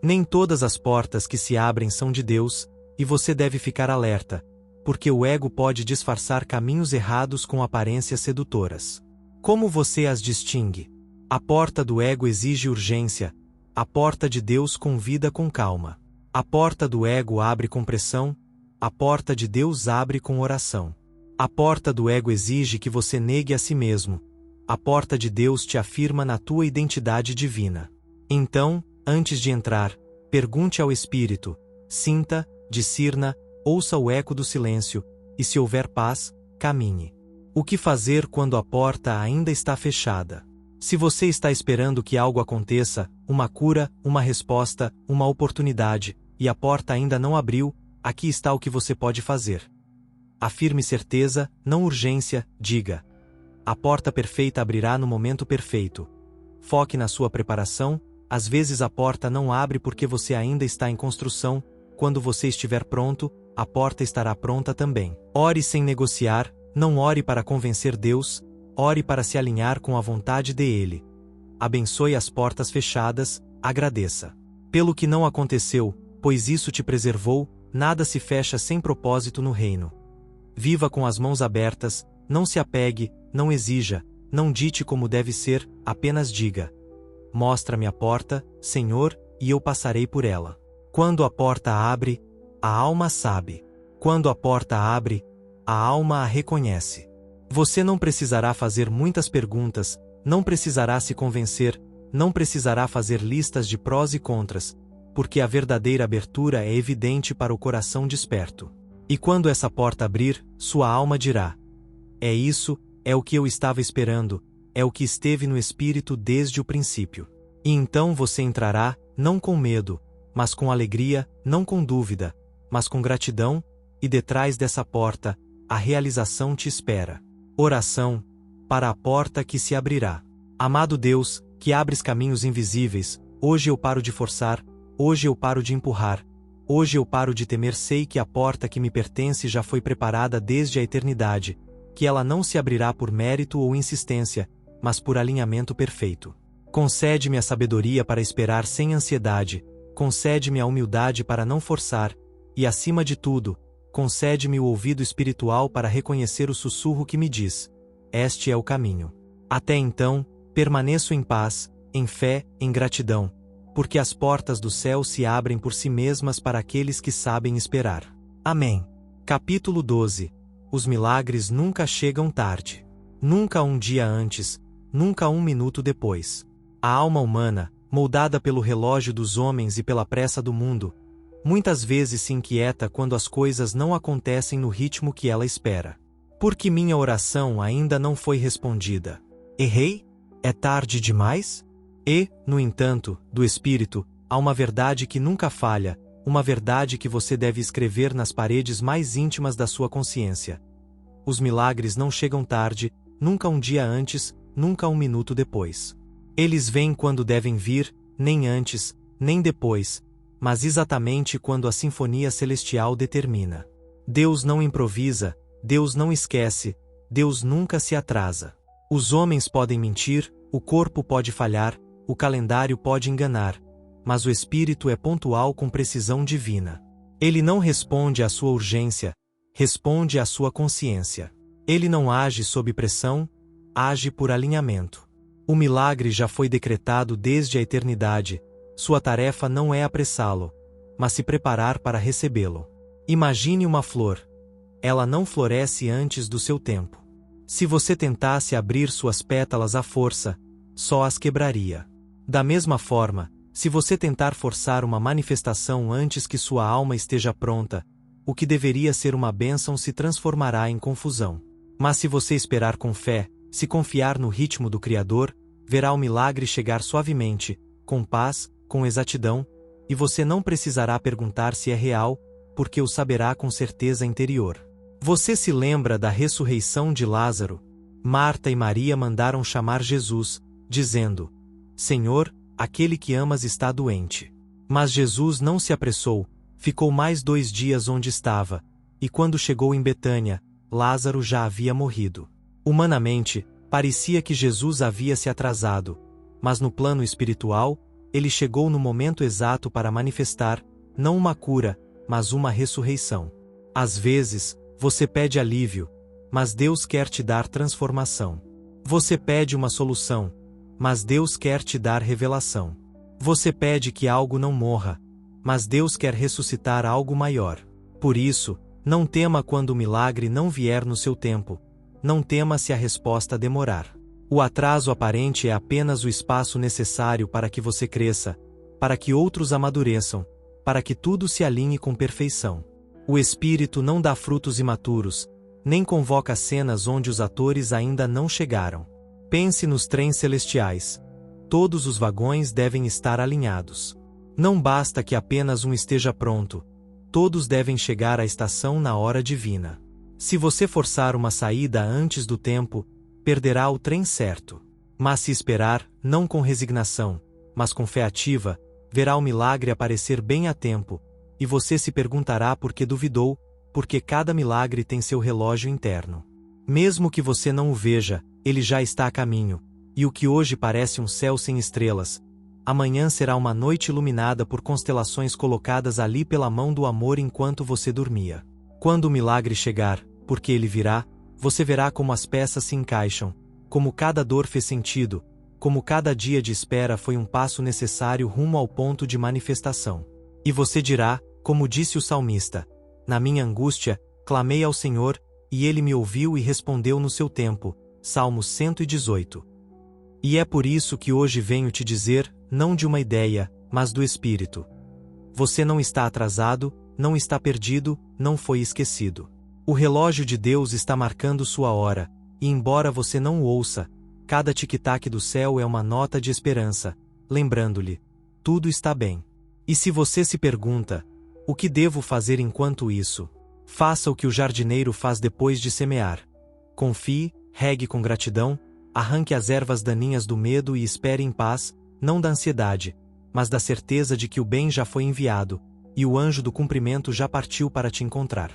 [SPEAKER 1] Nem todas as portas que se abrem são de Deus, e você deve ficar alerta, porque o ego pode disfarçar caminhos errados com aparências sedutoras. Como você as distingue? A porta do ego exige urgência, a porta de Deus convida com calma. A porta do ego abre com pressão, a porta de Deus abre com oração. A porta do ego exige que você negue a si mesmo, a porta de Deus te afirma na tua identidade divina. Então, antes de entrar, pergunte ao Espírito, sinta, discirna, ouça o eco do silêncio, e se houver paz, caminhe. O que fazer quando a porta ainda está fechada? Se você está esperando que algo aconteça, uma cura, uma resposta, uma oportunidade, e a porta ainda não abriu, aqui está o que você pode fazer. Afirme certeza, não urgência, diga. A porta perfeita abrirá no momento perfeito. Foque na sua preparação. Às vezes a porta não abre porque você ainda está em construção. Quando você estiver pronto, a porta estará pronta também. Ore sem negociar, não ore para convencer Deus, ore para se alinhar com a vontade dele. Abençoe as portas fechadas, agradeça. Pelo que não aconteceu, pois isso te preservou, nada se fecha sem propósito no reino. Viva com as mãos abertas, não se apegue, não exija, não dite como deve ser, apenas diga. Mostra-me a porta, Senhor, e eu passarei por ela. Quando a porta abre, a alma sabe. Quando a porta abre, a alma a reconhece. Você não precisará fazer muitas perguntas, não precisará se convencer, não precisará fazer listas de prós e contras, porque a verdadeira abertura é evidente para o coração desperto. E quando essa porta abrir, sua alma dirá: é isso, é o que eu estava esperando, é o que esteve no espírito desde o princípio. E então você entrará, não com medo, mas com alegria, não com dúvida, mas com gratidão, e detrás dessa porta, a realização te espera. Oração, para a porta que se abrirá. Amado Deus, que abres caminhos invisíveis, hoje eu paro de forçar, hoje eu paro de empurrar, hoje eu paro de temer, sei que a porta que me pertence já foi preparada desde a eternidade, que ela não se abrirá por mérito ou insistência, mas por alinhamento perfeito. Concede-me a sabedoria para esperar sem ansiedade, concede-me a humildade para não forçar, e acima de tudo, concede-me o ouvido espiritual para reconhecer o sussurro que me diz: este é o caminho. Até então, permaneço em paz, em fé, em gratidão, porque as portas do céu se abrem por si mesmas para aqueles que sabem esperar. Amém. Capítulo 12. Os milagres nunca chegam tarde. Nunca um dia antes, nunca um minuto depois. A alma humana, moldada pelo relógio dos homens e pela pressa do mundo, muitas vezes se inquieta quando as coisas não acontecem no ritmo que ela espera. Porque minha oração ainda não foi respondida. Errei? É tarde demais? E, no entanto, do Espírito, há uma verdade que nunca falha, uma verdade que você deve escrever nas paredes mais íntimas da sua consciência. Os milagres não chegam tarde, nunca um dia antes, nunca um minuto depois. Eles vêm quando devem vir, nem antes, nem depois, mas exatamente quando a sinfonia celestial determina. Deus não improvisa, Deus não esquece, Deus nunca se atrasa. Os homens podem mentir, o corpo pode falhar, o calendário pode enganar, mas o Espírito é pontual com precisão divina. Ele não responde à sua urgência, responde à sua consciência. Ele não age sob pressão, age por alinhamento. O milagre já foi decretado desde a eternidade, sua tarefa não é apressá-lo, mas se preparar para recebê-lo. Imagine uma flor. Ela não floresce antes do seu tempo. Se você tentasse abrir suas pétalas à força, só as quebraria. Da mesma forma, se você tentar forçar uma manifestação antes que sua alma esteja pronta, o que deveria ser uma bênção se transformará em confusão. Mas se você esperar com fé, se confiar no ritmo do Criador, verá o milagre chegar suavemente, com paz, com exatidão, e você não precisará perguntar se é real, porque o saberá com certeza interior. Você se lembra da ressurreição de Lázaro? Marta e Maria mandaram chamar Jesus, dizendo: Senhor, aquele que amas está doente. Mas Jesus não se apressou, ficou mais 2 dias onde estava, e quando chegou em Betânia, Lázaro já havia morrido. Humanamente, parecia que Jesus havia se atrasado, mas no plano espiritual, ele chegou no momento exato para manifestar, não uma cura, mas uma ressurreição. Às vezes, você pede alívio, mas Deus quer te dar transformação. Você pede uma solução, mas Deus quer te dar revelação. Você pede que algo não morra, mas Deus quer ressuscitar algo maior. Por isso, não tema quando o milagre não vier no seu tempo. Não tema se a resposta demorar. O atraso aparente é apenas o espaço necessário para que você cresça, para que outros amadureçam, para que tudo se alinhe com perfeição. O Espírito não dá frutos imaturos, nem convoca cenas onde os atores ainda não chegaram. Pense nos trens celestiais. Todos os vagões devem estar alinhados. Não basta que apenas um esteja pronto. Todos devem chegar à estação na hora divina. Se você forçar uma saída antes do tempo, perderá o trem certo. Mas se esperar, não com resignação, mas com fé ativa, verá o milagre aparecer bem a tempo, e você se perguntará por que duvidou, porque cada milagre tem seu relógio interno. Mesmo que você não o veja, ele já está a caminho, e o que hoje parece um céu sem estrelas, amanhã será uma noite iluminada por constelações colocadas ali pela mão do amor enquanto você dormia. Quando o milagre chegar, porque ele virá, você verá como as peças se encaixam, como cada dor fez sentido, como cada dia de espera foi um passo necessário rumo ao ponto de manifestação. E você dirá, como disse o salmista: na minha angústia, clamei ao Senhor, e ele me ouviu e respondeu no seu tempo. Salmos 118. E é por isso que hoje venho te dizer, não de uma ideia, mas do Espírito. Você não está atrasado, não está perdido, não foi esquecido. O relógio de Deus está marcando sua hora, e embora você não o ouça, cada tic-tac do céu é uma nota de esperança, lembrando-lhe: tudo está bem. E se você se pergunta: o que devo fazer enquanto isso? Faça o que o jardineiro faz depois de semear. Confie, regue com gratidão, arranque as ervas daninhas do medo e espere em paz, não da ansiedade, mas da certeza de que o bem já foi enviado, e o anjo do cumprimento já partiu para te encontrar.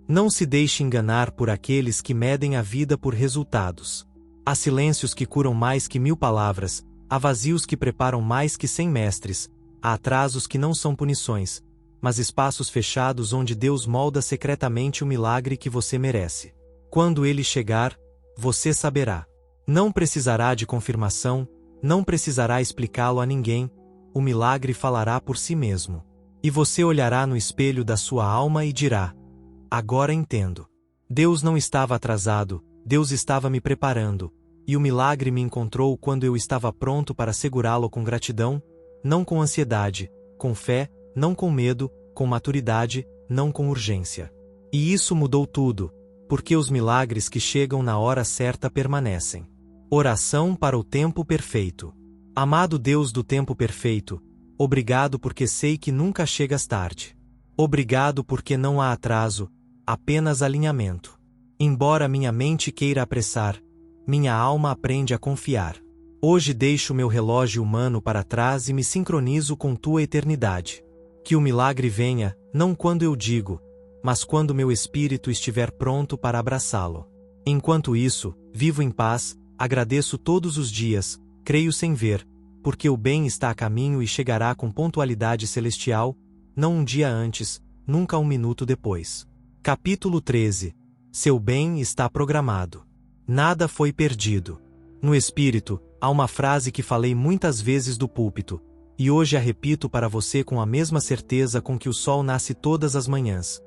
[SPEAKER 1] Não se deixe enganar por aqueles que medem a vida por resultados. Há silêncios que curam mais que 1000 palavras, há vazios que preparam mais que 100 mestres, há atrasos que não são punições, mas espaços fechados onde Deus molda secretamente o milagre que você merece. Quando ele chegar, você saberá. Não precisará de confirmação, não precisará explicá-lo a ninguém, o milagre falará por si mesmo. E você olhará no espelho da sua alma e dirá: agora entendo. Deus não estava atrasado, Deus estava me preparando, e o milagre me encontrou quando eu estava pronto para segurá-lo com gratidão, não com ansiedade, com fé, não com medo, com maturidade, não com urgência. E isso mudou tudo, porque os milagres que chegam na hora certa permanecem. Oração para o tempo perfeito. Amado Deus do tempo perfeito, obrigado porque sei que nunca chegas tarde. Obrigado porque não há atraso, apenas alinhamento. Embora minha mente queira apressar, minha alma aprende a confiar. Hoje deixo meu relógio humano para trás e me sincronizo com tua eternidade. Que o milagre venha, não quando eu digo, mas quando meu espírito estiver pronto para abraçá-lo. Enquanto isso, vivo em paz, agradeço todos os dias, creio sem ver, porque o bem está a caminho e chegará com pontualidade celestial, não um dia antes, nunca um minuto depois. Capítulo 13. Seu bem está programado. Nada foi perdido. No espírito, há uma frase que falei muitas vezes do púlpito, e hoje a repito para você com a mesma certeza com que o sol nasce todas as manhãs.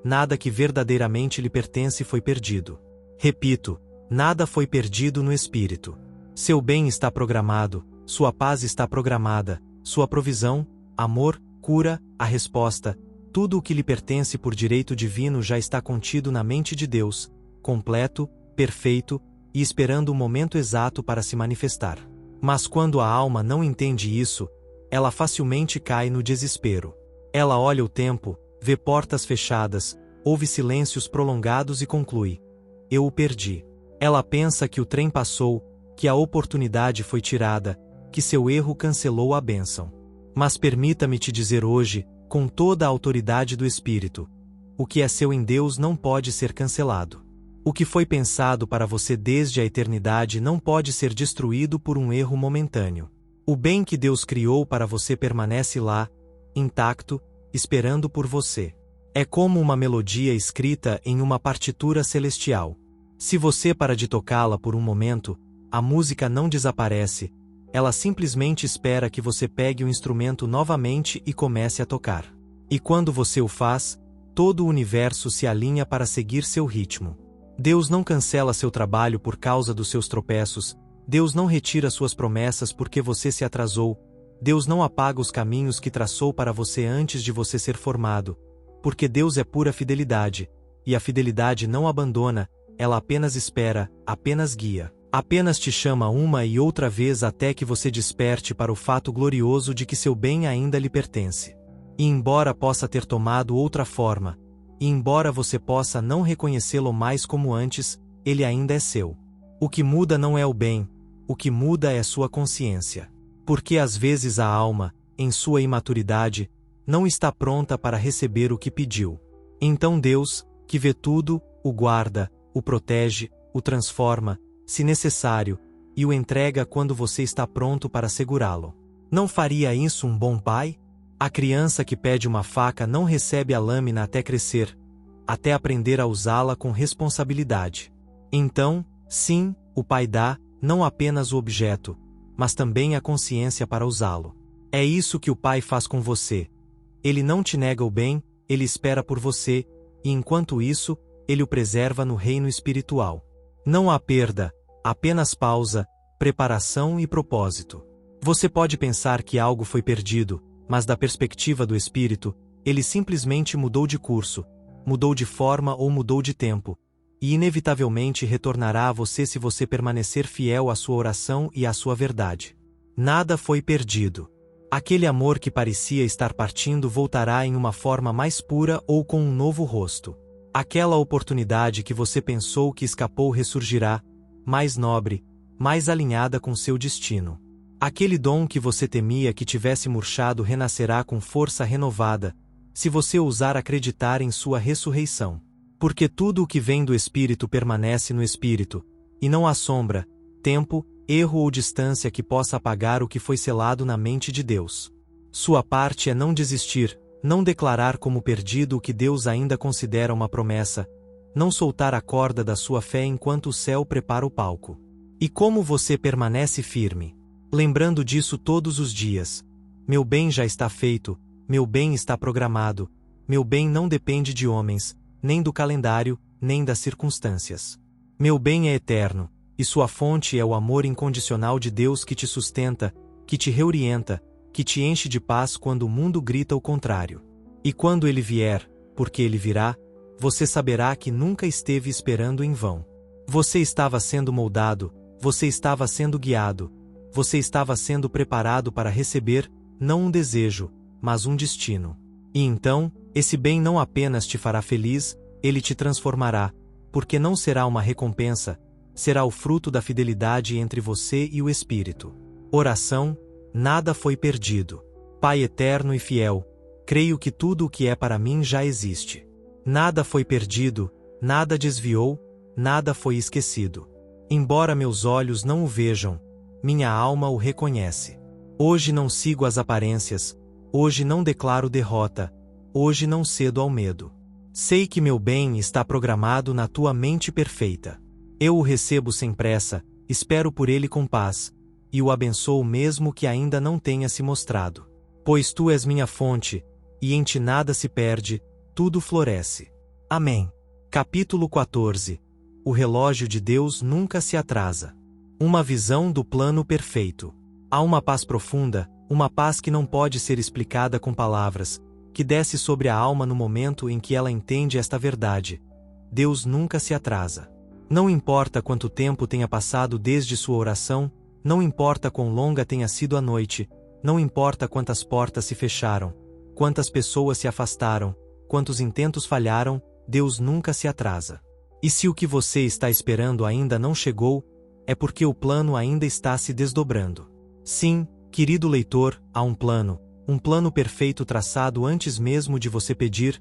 [SPEAKER 1] Nada que verdadeiramente lhe pertence foi perdido. Repito, nada foi perdido no espírito. Seu bem está programado, sua paz está programada, sua provisão, amor, cura, a resposta, tudo o que lhe pertence por direito divino já está contido na mente de Deus, completo, perfeito, e esperando o momento exato para se manifestar. Mas quando a alma não entende isso, ela facilmente cai no desespero. Ela olha o tempo, vê portas fechadas, ouve silêncios prolongados e conclui: eu o perdi. Ela pensa que o trem passou, que a oportunidade foi tirada, que seu erro cancelou a bênção. Mas permita-me te dizer hoje, com toda a autoridade do Espírito, o que é seu em Deus não pode ser cancelado. O que foi pensado para você desde a eternidade não pode ser destruído por um erro momentâneo. O bem que Deus criou para você permanece lá, intacto, esperando por você. É como uma melodia escrita em uma partitura celestial. Se você para de tocá-la por um momento, a música não desaparece, ela simplesmente espera que você pegue o instrumento novamente e comece a tocar. E quando você o faz, todo o universo se alinha para seguir seu ritmo. Deus não cancela seu trabalho por causa dos seus tropeços, Deus não retira suas promessas porque você se atrasou, Deus não apaga os caminhos que traçou para você antes de você ser formado, porque Deus é pura fidelidade, e a fidelidade não abandona, ela apenas espera, apenas guia. Apenas te chama uma e outra vez até que você desperte para o fato glorioso de que seu bem ainda lhe pertence. E embora possa ter tomado outra forma, e embora você possa não reconhecê-lo mais como antes, ele ainda é seu. O que muda não é o bem, o que muda é sua consciência. Porque às vezes a alma, em sua imaturidade, não está pronta para receber o que pediu. Então Deus, que vê tudo, o guarda, o protege, o transforma, se necessário, e o entrega quando você está pronto para segurá-lo. Não faria isso um bom pai? A criança que pede uma faca não recebe a lâmina até crescer, até aprender a usá-la com responsabilidade. Então, sim, o pai dá, não apenas o objeto, mas também a consciência para usá-lo. É isso que o pai faz com você. Ele não te nega o bem, ele espera por você, e enquanto isso, ele o preserva no reino espiritual. Não há perda, apenas pausa, preparação e propósito. Você pode pensar que algo foi perdido, mas da perspectiva do espírito, ele simplesmente mudou de curso, mudou de forma ou mudou de tempo, e inevitavelmente retornará a você se você permanecer fiel à sua oração e à sua verdade. Nada foi perdido. Aquele amor que parecia estar partindo voltará em uma forma mais pura ou com um novo rosto. Aquela oportunidade que você pensou que escapou ressurgirá, mais nobre, mais alinhada com seu destino. Aquele dom que você temia que tivesse murchado renascerá com força renovada, se você ousar acreditar em sua ressurreição. Porque tudo o que vem do Espírito permanece no Espírito, e não há sombra, tempo, erro ou distância que possa apagar o que foi selado na mente de Deus. Sua parte é não desistir, não declarar como perdido o que Deus ainda considera uma promessa, não soltar a corda da sua fé enquanto o céu prepara o palco. E como você permanece firme? Lembrando disso todos os dias. Meu bem já está feito, meu bem está programado, meu bem não depende de homens, nem do calendário, nem das circunstâncias. Meu bem é eterno, e sua fonte é o amor incondicional de Deus que te sustenta, que te reorienta, que te enche de paz quando o mundo grita o contrário. E quando ele vier, porque ele virá, você saberá que nunca esteve esperando em vão. Você estava sendo moldado, você estava sendo guiado, você estava sendo preparado para receber, não um desejo, mas um destino. E então, esse bem não apenas te fará feliz, ele te transformará, porque não será uma recompensa, será o fruto da fidelidade entre você e o Espírito. Oração: nada foi perdido. Pai eterno e fiel, creio que tudo o que é para mim já existe. Nada foi perdido, nada desviou, nada foi esquecido. Embora meus olhos não o vejam, minha alma o reconhece. Hoje não sigo as aparências, hoje não declaro derrota, hoje não cedo ao medo. Sei que meu bem está programado na tua mente perfeita. Eu o recebo sem pressa, espero por ele com paz, e o abençoo mesmo que ainda não tenha se mostrado. Pois tu és minha fonte, e em ti nada se perde, tudo floresce. Amém. Capítulo 14. O relógio de Deus nunca se atrasa. Uma visão do plano perfeito. Há uma paz profunda, uma paz que não pode ser explicada com palavras, que desce sobre a alma no momento em que ela entende esta verdade. Deus nunca se atrasa. Não importa quanto tempo tenha passado desde sua oração, não importa quão longa tenha sido a noite, não importa quantas portas se fecharam, quantas pessoas se afastaram, quantos intentos falharam, Deus nunca se atrasa. E se o que você está esperando ainda não chegou, é porque o plano ainda está se desdobrando. Sim, querido leitor, há um plano perfeito traçado antes mesmo de você pedir,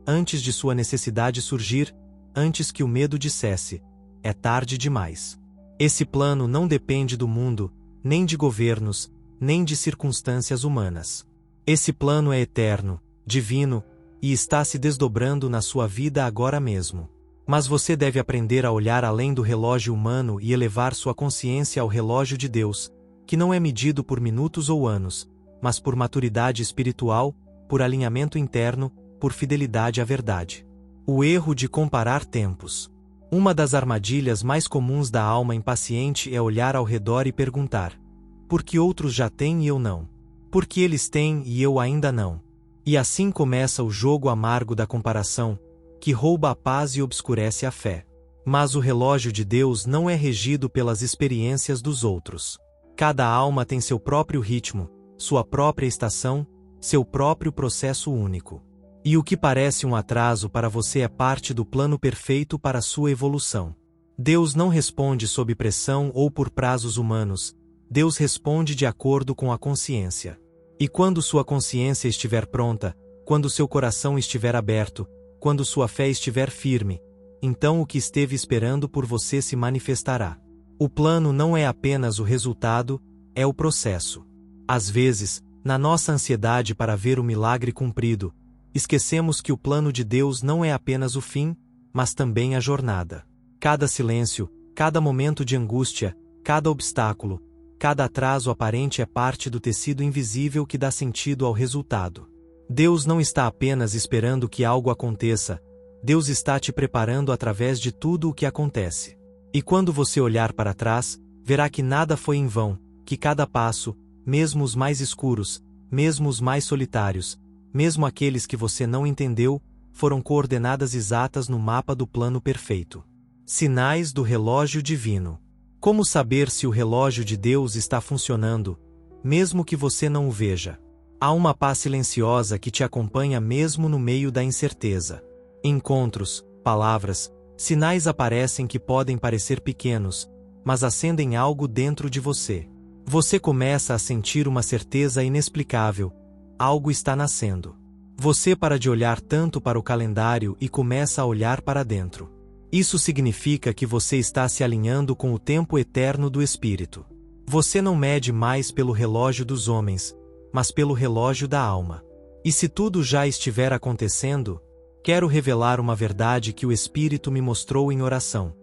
[SPEAKER 1] antes de sua necessidade surgir, antes que o medo dissesse: é tarde demais. Esse plano não depende do mundo, nem de governos, nem de circunstâncias humanas. Esse plano é eterno, divino, e está se desdobrando na sua vida agora mesmo. Mas você deve aprender a olhar além do relógio humano e elevar sua consciência ao relógio de Deus, que não é medido por minutos ou anos, mas por maturidade espiritual, por alinhamento interno, por fidelidade à verdade. O erro de comparar tempos. Uma das armadilhas mais comuns da alma impaciente é olhar ao redor e perguntar: por que outros já têm e eu não? Por que eles têm e eu ainda não? E assim começa o jogo amargo da comparação, que rouba a paz e obscurece a fé. Mas o relógio de Deus não é regido pelas experiências dos outros. Cada alma tem seu próprio ritmo, sua própria estação, seu próprio processo único. E o que parece um atraso para você é parte do plano perfeito para sua evolução. Deus não responde sob pressão ou por prazos humanos, Deus responde de acordo com a consciência. E quando sua consciência estiver pronta, quando seu coração estiver aberto, quando sua fé estiver firme, então o que esteve esperando por você se manifestará. O plano não é apenas o resultado, é o processo. Às vezes, na nossa ansiedade para ver o milagre cumprido, esquecemos que o plano de Deus não é apenas o fim, mas também a jornada. Cada silêncio, cada momento de angústia, cada obstáculo, cada atraso aparente é parte do tecido invisível que dá sentido ao resultado. Deus não está apenas esperando que algo aconteça, Deus está te preparando através de tudo o que acontece. E quando você olhar para trás, verá que nada foi em vão, que cada passo, mesmo os mais escuros, mesmo os mais solitários, mesmo aqueles que você não entendeu, foram coordenadas exatas no mapa do plano perfeito. Sinais do relógio divino. Como saber se o relógio de Deus está funcionando, mesmo que você não o veja? Há uma paz silenciosa que te acompanha mesmo no meio da incerteza. Encontros, palavras, sinais aparecem que podem parecer pequenos, mas acendem algo dentro de você. Você começa a sentir uma certeza inexplicável. Algo está nascendo. Você para de olhar tanto para o calendário e começa a olhar para dentro. Isso significa que você está se alinhando com o tempo eterno do Espírito. Você não mede mais pelo relógio dos homens, mas pelo relógio da alma. E se tudo já estiver acontecendo, quero revelar uma verdade que o Espírito me mostrou em oração.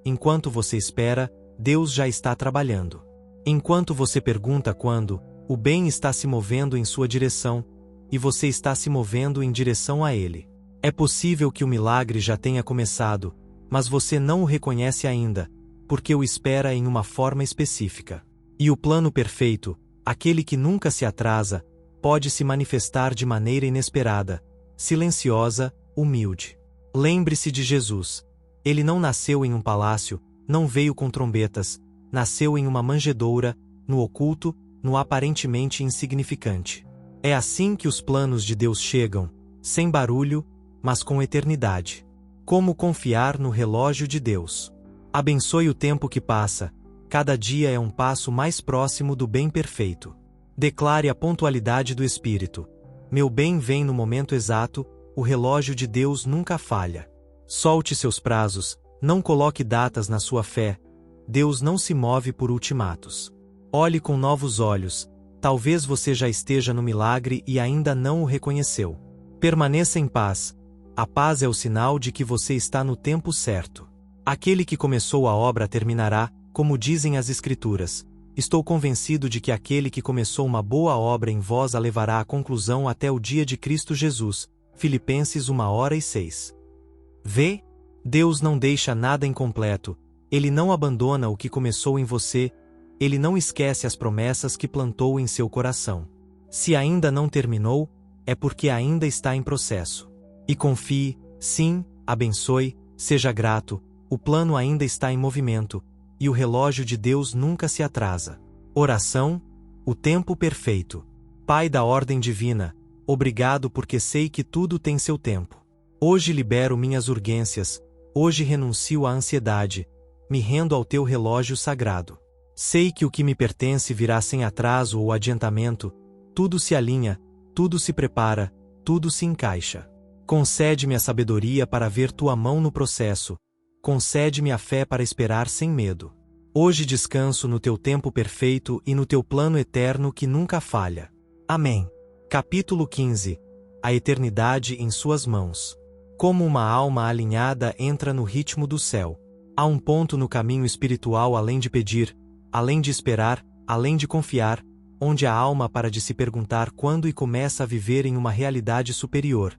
[SPEAKER 1] Enquanto você espera, Deus já está trabalhando. Enquanto você pergunta quando, o bem está se movendo em sua direção, e você está se movendo em direção a ele. É possível que o milagre já tenha começado, mas você não o reconhece ainda, porque o espera em uma forma específica. E o plano perfeito, aquele que nunca se atrasa, pode se manifestar de maneira inesperada, silenciosa, humilde. Lembre-se de Jesus. Ele não nasceu em um palácio, não veio com trombetas, nasceu em uma manjedoura, no oculto, no aparentemente insignificante. É assim que os planos de Deus chegam, sem barulho, mas com eternidade. Como confiar no relógio de Deus? Abençoe o tempo que passa, cada dia é um passo mais próximo do bem perfeito. Declare a pontualidade do Espírito. Meu bem vem no momento exato, o relógio de Deus nunca falha. Solte seus prazos, não coloque datas na sua fé. Deus não se move por ultimatos. Olhe com novos olhos, talvez você já esteja no milagre e ainda não o reconheceu. Permaneça em paz. A paz é o sinal de que você está no tempo certo. Aquele que começou a obra terminará, como dizem as Escrituras. Estou convencido de que aquele que começou uma boa obra em vós a levará à conclusão até o dia de Cristo Jesus. Filipenses 1:6. Vê? Deus não deixa nada incompleto. Ele não abandona o que começou em você. Ele não esquece as promessas que plantou em seu coração. Se ainda não terminou, é porque ainda está em processo. E confie, sim, abençoe, seja grato, o plano ainda está em movimento, e o relógio de Deus nunca se atrasa. Oração, o tempo perfeito. Pai da ordem divina, obrigado porque sei que tudo tem seu tempo. Hoje libero minhas urgências, hoje renuncio à ansiedade, me rendo ao teu relógio sagrado. Sei que o que me pertence virá sem atraso ou adiantamento, tudo se alinha, tudo se prepara, tudo se encaixa. Concede-me a sabedoria para ver tua mão no processo, concede-me a fé para esperar sem medo. Hoje descanso no teu tempo perfeito e no teu plano eterno que nunca falha. Amém. Capítulo 15. A eternidade em suas mãos. Como uma alma alinhada entra no ritmo do céu. Há um ponto no caminho espiritual além de pedir, além de esperar, além de confiar, onde a alma para de se perguntar quando e começa a viver em uma realidade superior.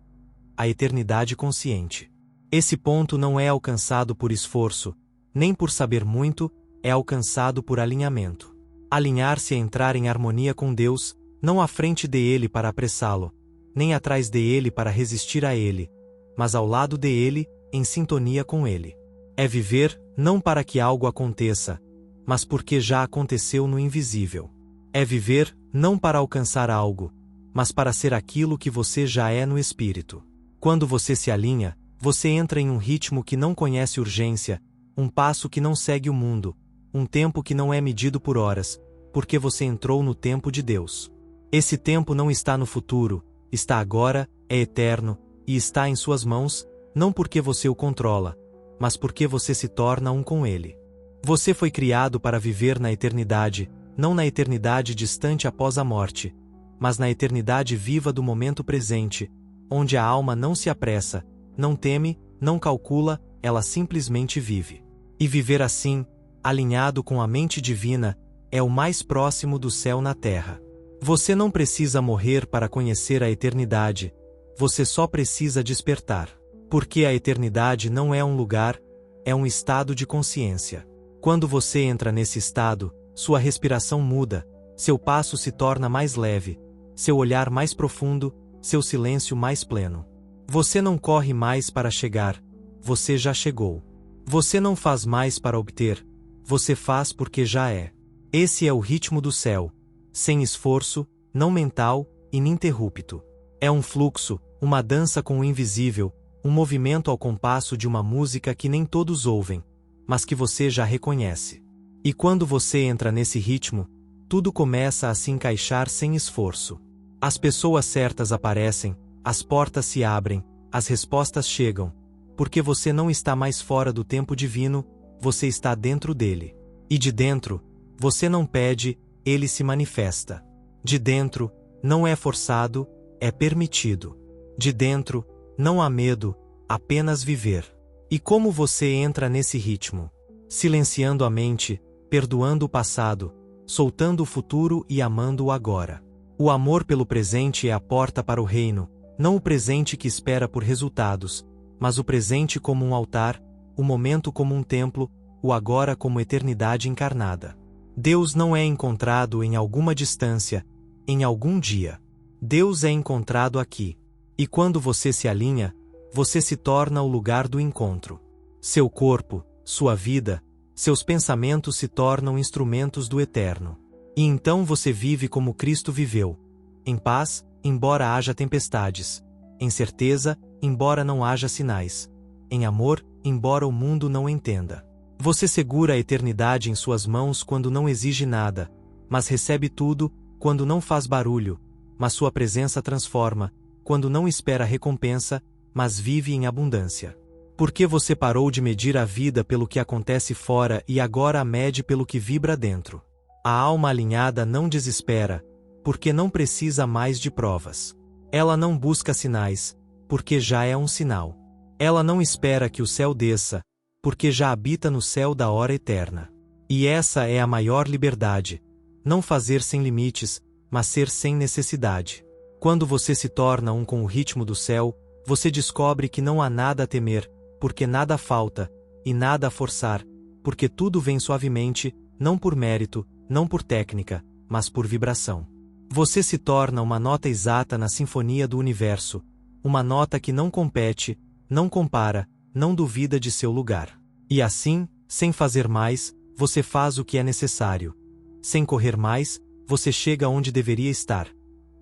[SPEAKER 1] A eternidade consciente. Esse ponto não é alcançado por esforço, nem por saber muito, é alcançado por alinhamento. Alinhar-se é entrar em harmonia com Deus, não à frente dele para apressá-lo, nem atrás dele para resistir a ele, mas ao lado dele, em sintonia com ele. É viver, não para que algo aconteça, mas porque já aconteceu no invisível. É viver, não para alcançar algo, mas para ser aquilo que você já é no espírito. Quando você se alinha, você entra em um ritmo que não conhece urgência, um passo que não segue o mundo, um tempo que não é medido por horas, porque você entrou no tempo de Deus. Esse tempo não está no futuro, está agora, é eterno, e está em suas mãos, não porque você o controla, mas porque você se torna um com ele. Você foi criado para viver na eternidade, não na eternidade distante após a morte, mas na eternidade viva do momento presente, onde a alma não se apressa, não teme, não calcula, ela simplesmente vive. E viver assim, alinhado com a mente divina, é o mais próximo do céu na terra. Você não precisa morrer para conhecer a eternidade, você só precisa despertar. Porque a eternidade não é um lugar, é um estado de consciência. Quando você entra nesse estado, sua respiração muda, seu passo se torna mais leve, seu olhar mais profundo, seu silêncio mais pleno. Você não corre mais para chegar, você já chegou. Você não faz mais para obter, você faz porque já é. Esse é o ritmo do céu, sem esforço, não mental, ininterrupto. É um fluxo, uma dança com o invisível, um movimento ao compasso de uma música que nem todos ouvem, mas que você já reconhece. E quando você entra nesse ritmo, tudo começa a se encaixar sem esforço. As pessoas certas aparecem, as portas se abrem, as respostas chegam, porque você não está mais fora do tempo divino, você está dentro dele. E de dentro, você não pede, ele se manifesta. De dentro, não é forçado, é permitido. De dentro, não há medo, apenas viver. E como você entra nesse ritmo? Silenciando a mente, perdoando o passado, soltando o futuro e amando o agora. O amor pelo presente é a porta para o reino, não o presente que espera por resultados, mas o presente como um altar, o momento como um templo, o agora como eternidade encarnada. Deus não é encontrado em alguma distância, em algum dia. Deus é encontrado aqui. E quando você se alinha, você se torna o lugar do encontro. Seu corpo, sua vida, seus pensamentos se tornam instrumentos do eterno. E então você vive como Cristo viveu. Em paz, embora haja tempestades. Em certeza, embora não haja sinais. Em amor, embora o mundo não entenda. Você segura a eternidade em suas mãos quando não exige nada, mas recebe tudo, quando não faz barulho, mas sua presença transforma, quando não espera recompensa, mas vive em abundância. Porque você parou de medir a vida pelo que acontece fora e agora a mede pelo que vibra dentro. A alma alinhada não desespera, porque não precisa mais de provas. Ela não busca sinais, porque já é um sinal. Ela não espera que o céu desça, porque já habita no céu da hora eterna. E essa é a maior liberdade: não fazer sem limites, mas ser sem necessidade. Quando você se torna um com o ritmo do céu, você descobre que não há nada a temer, porque nada falta, e nada a forçar, porque tudo vem suavemente, não por mérito, não por técnica, mas por vibração. Você se torna uma nota exata na sinfonia do universo, uma nota que não compete, não compara, não duvida de seu lugar. E assim, sem fazer mais, você faz o que é necessário. Sem correr mais, você chega onde deveria estar.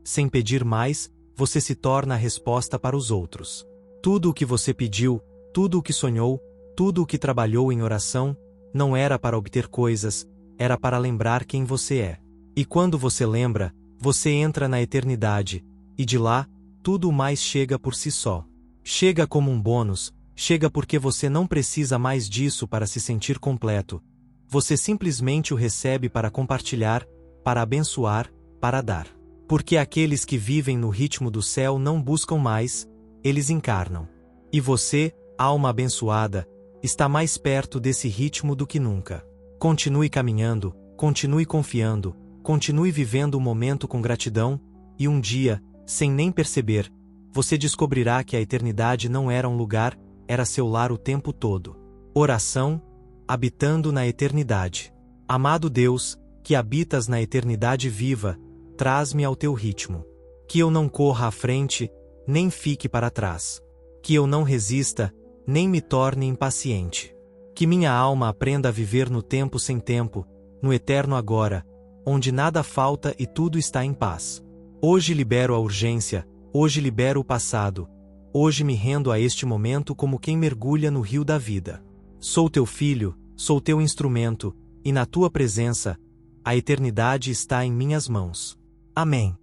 [SPEAKER 1] Sem pedir mais, você se torna a resposta para os outros. Tudo o que você pediu, tudo o que sonhou, tudo o que trabalhou em oração, não era para obter coisas, era para lembrar quem você é. E quando você lembra, você entra na eternidade, e de lá, tudo mais chega por si só. Chega como um bônus, chega porque você não precisa mais disso para se sentir completo. Você simplesmente o recebe para compartilhar, para abençoar, para dar. Porque aqueles que vivem no ritmo do céu não buscam mais, eles encarnam. E você, alma abençoada, está mais perto desse ritmo do que nunca. Continue caminhando, continue confiando, continue vivendo o momento com gratidão, e um dia, sem nem perceber, você descobrirá que a eternidade não era um lugar, era seu lar o tempo todo. Oração, habitando na eternidade. Amado Deus, que habitas na eternidade viva, traz-me ao teu ritmo. Que eu não corra à frente, nem fique para trás. Que eu não resista, nem me torne impaciente. Que minha alma aprenda a viver no tempo sem tempo, no eterno agora, onde nada falta e tudo está em paz. Hoje libero a urgência, hoje libero o passado, hoje me rendo a este momento como quem mergulha no rio da vida. Sou teu filho, sou teu instrumento, e na tua presença, a eternidade está em minhas mãos. Amém.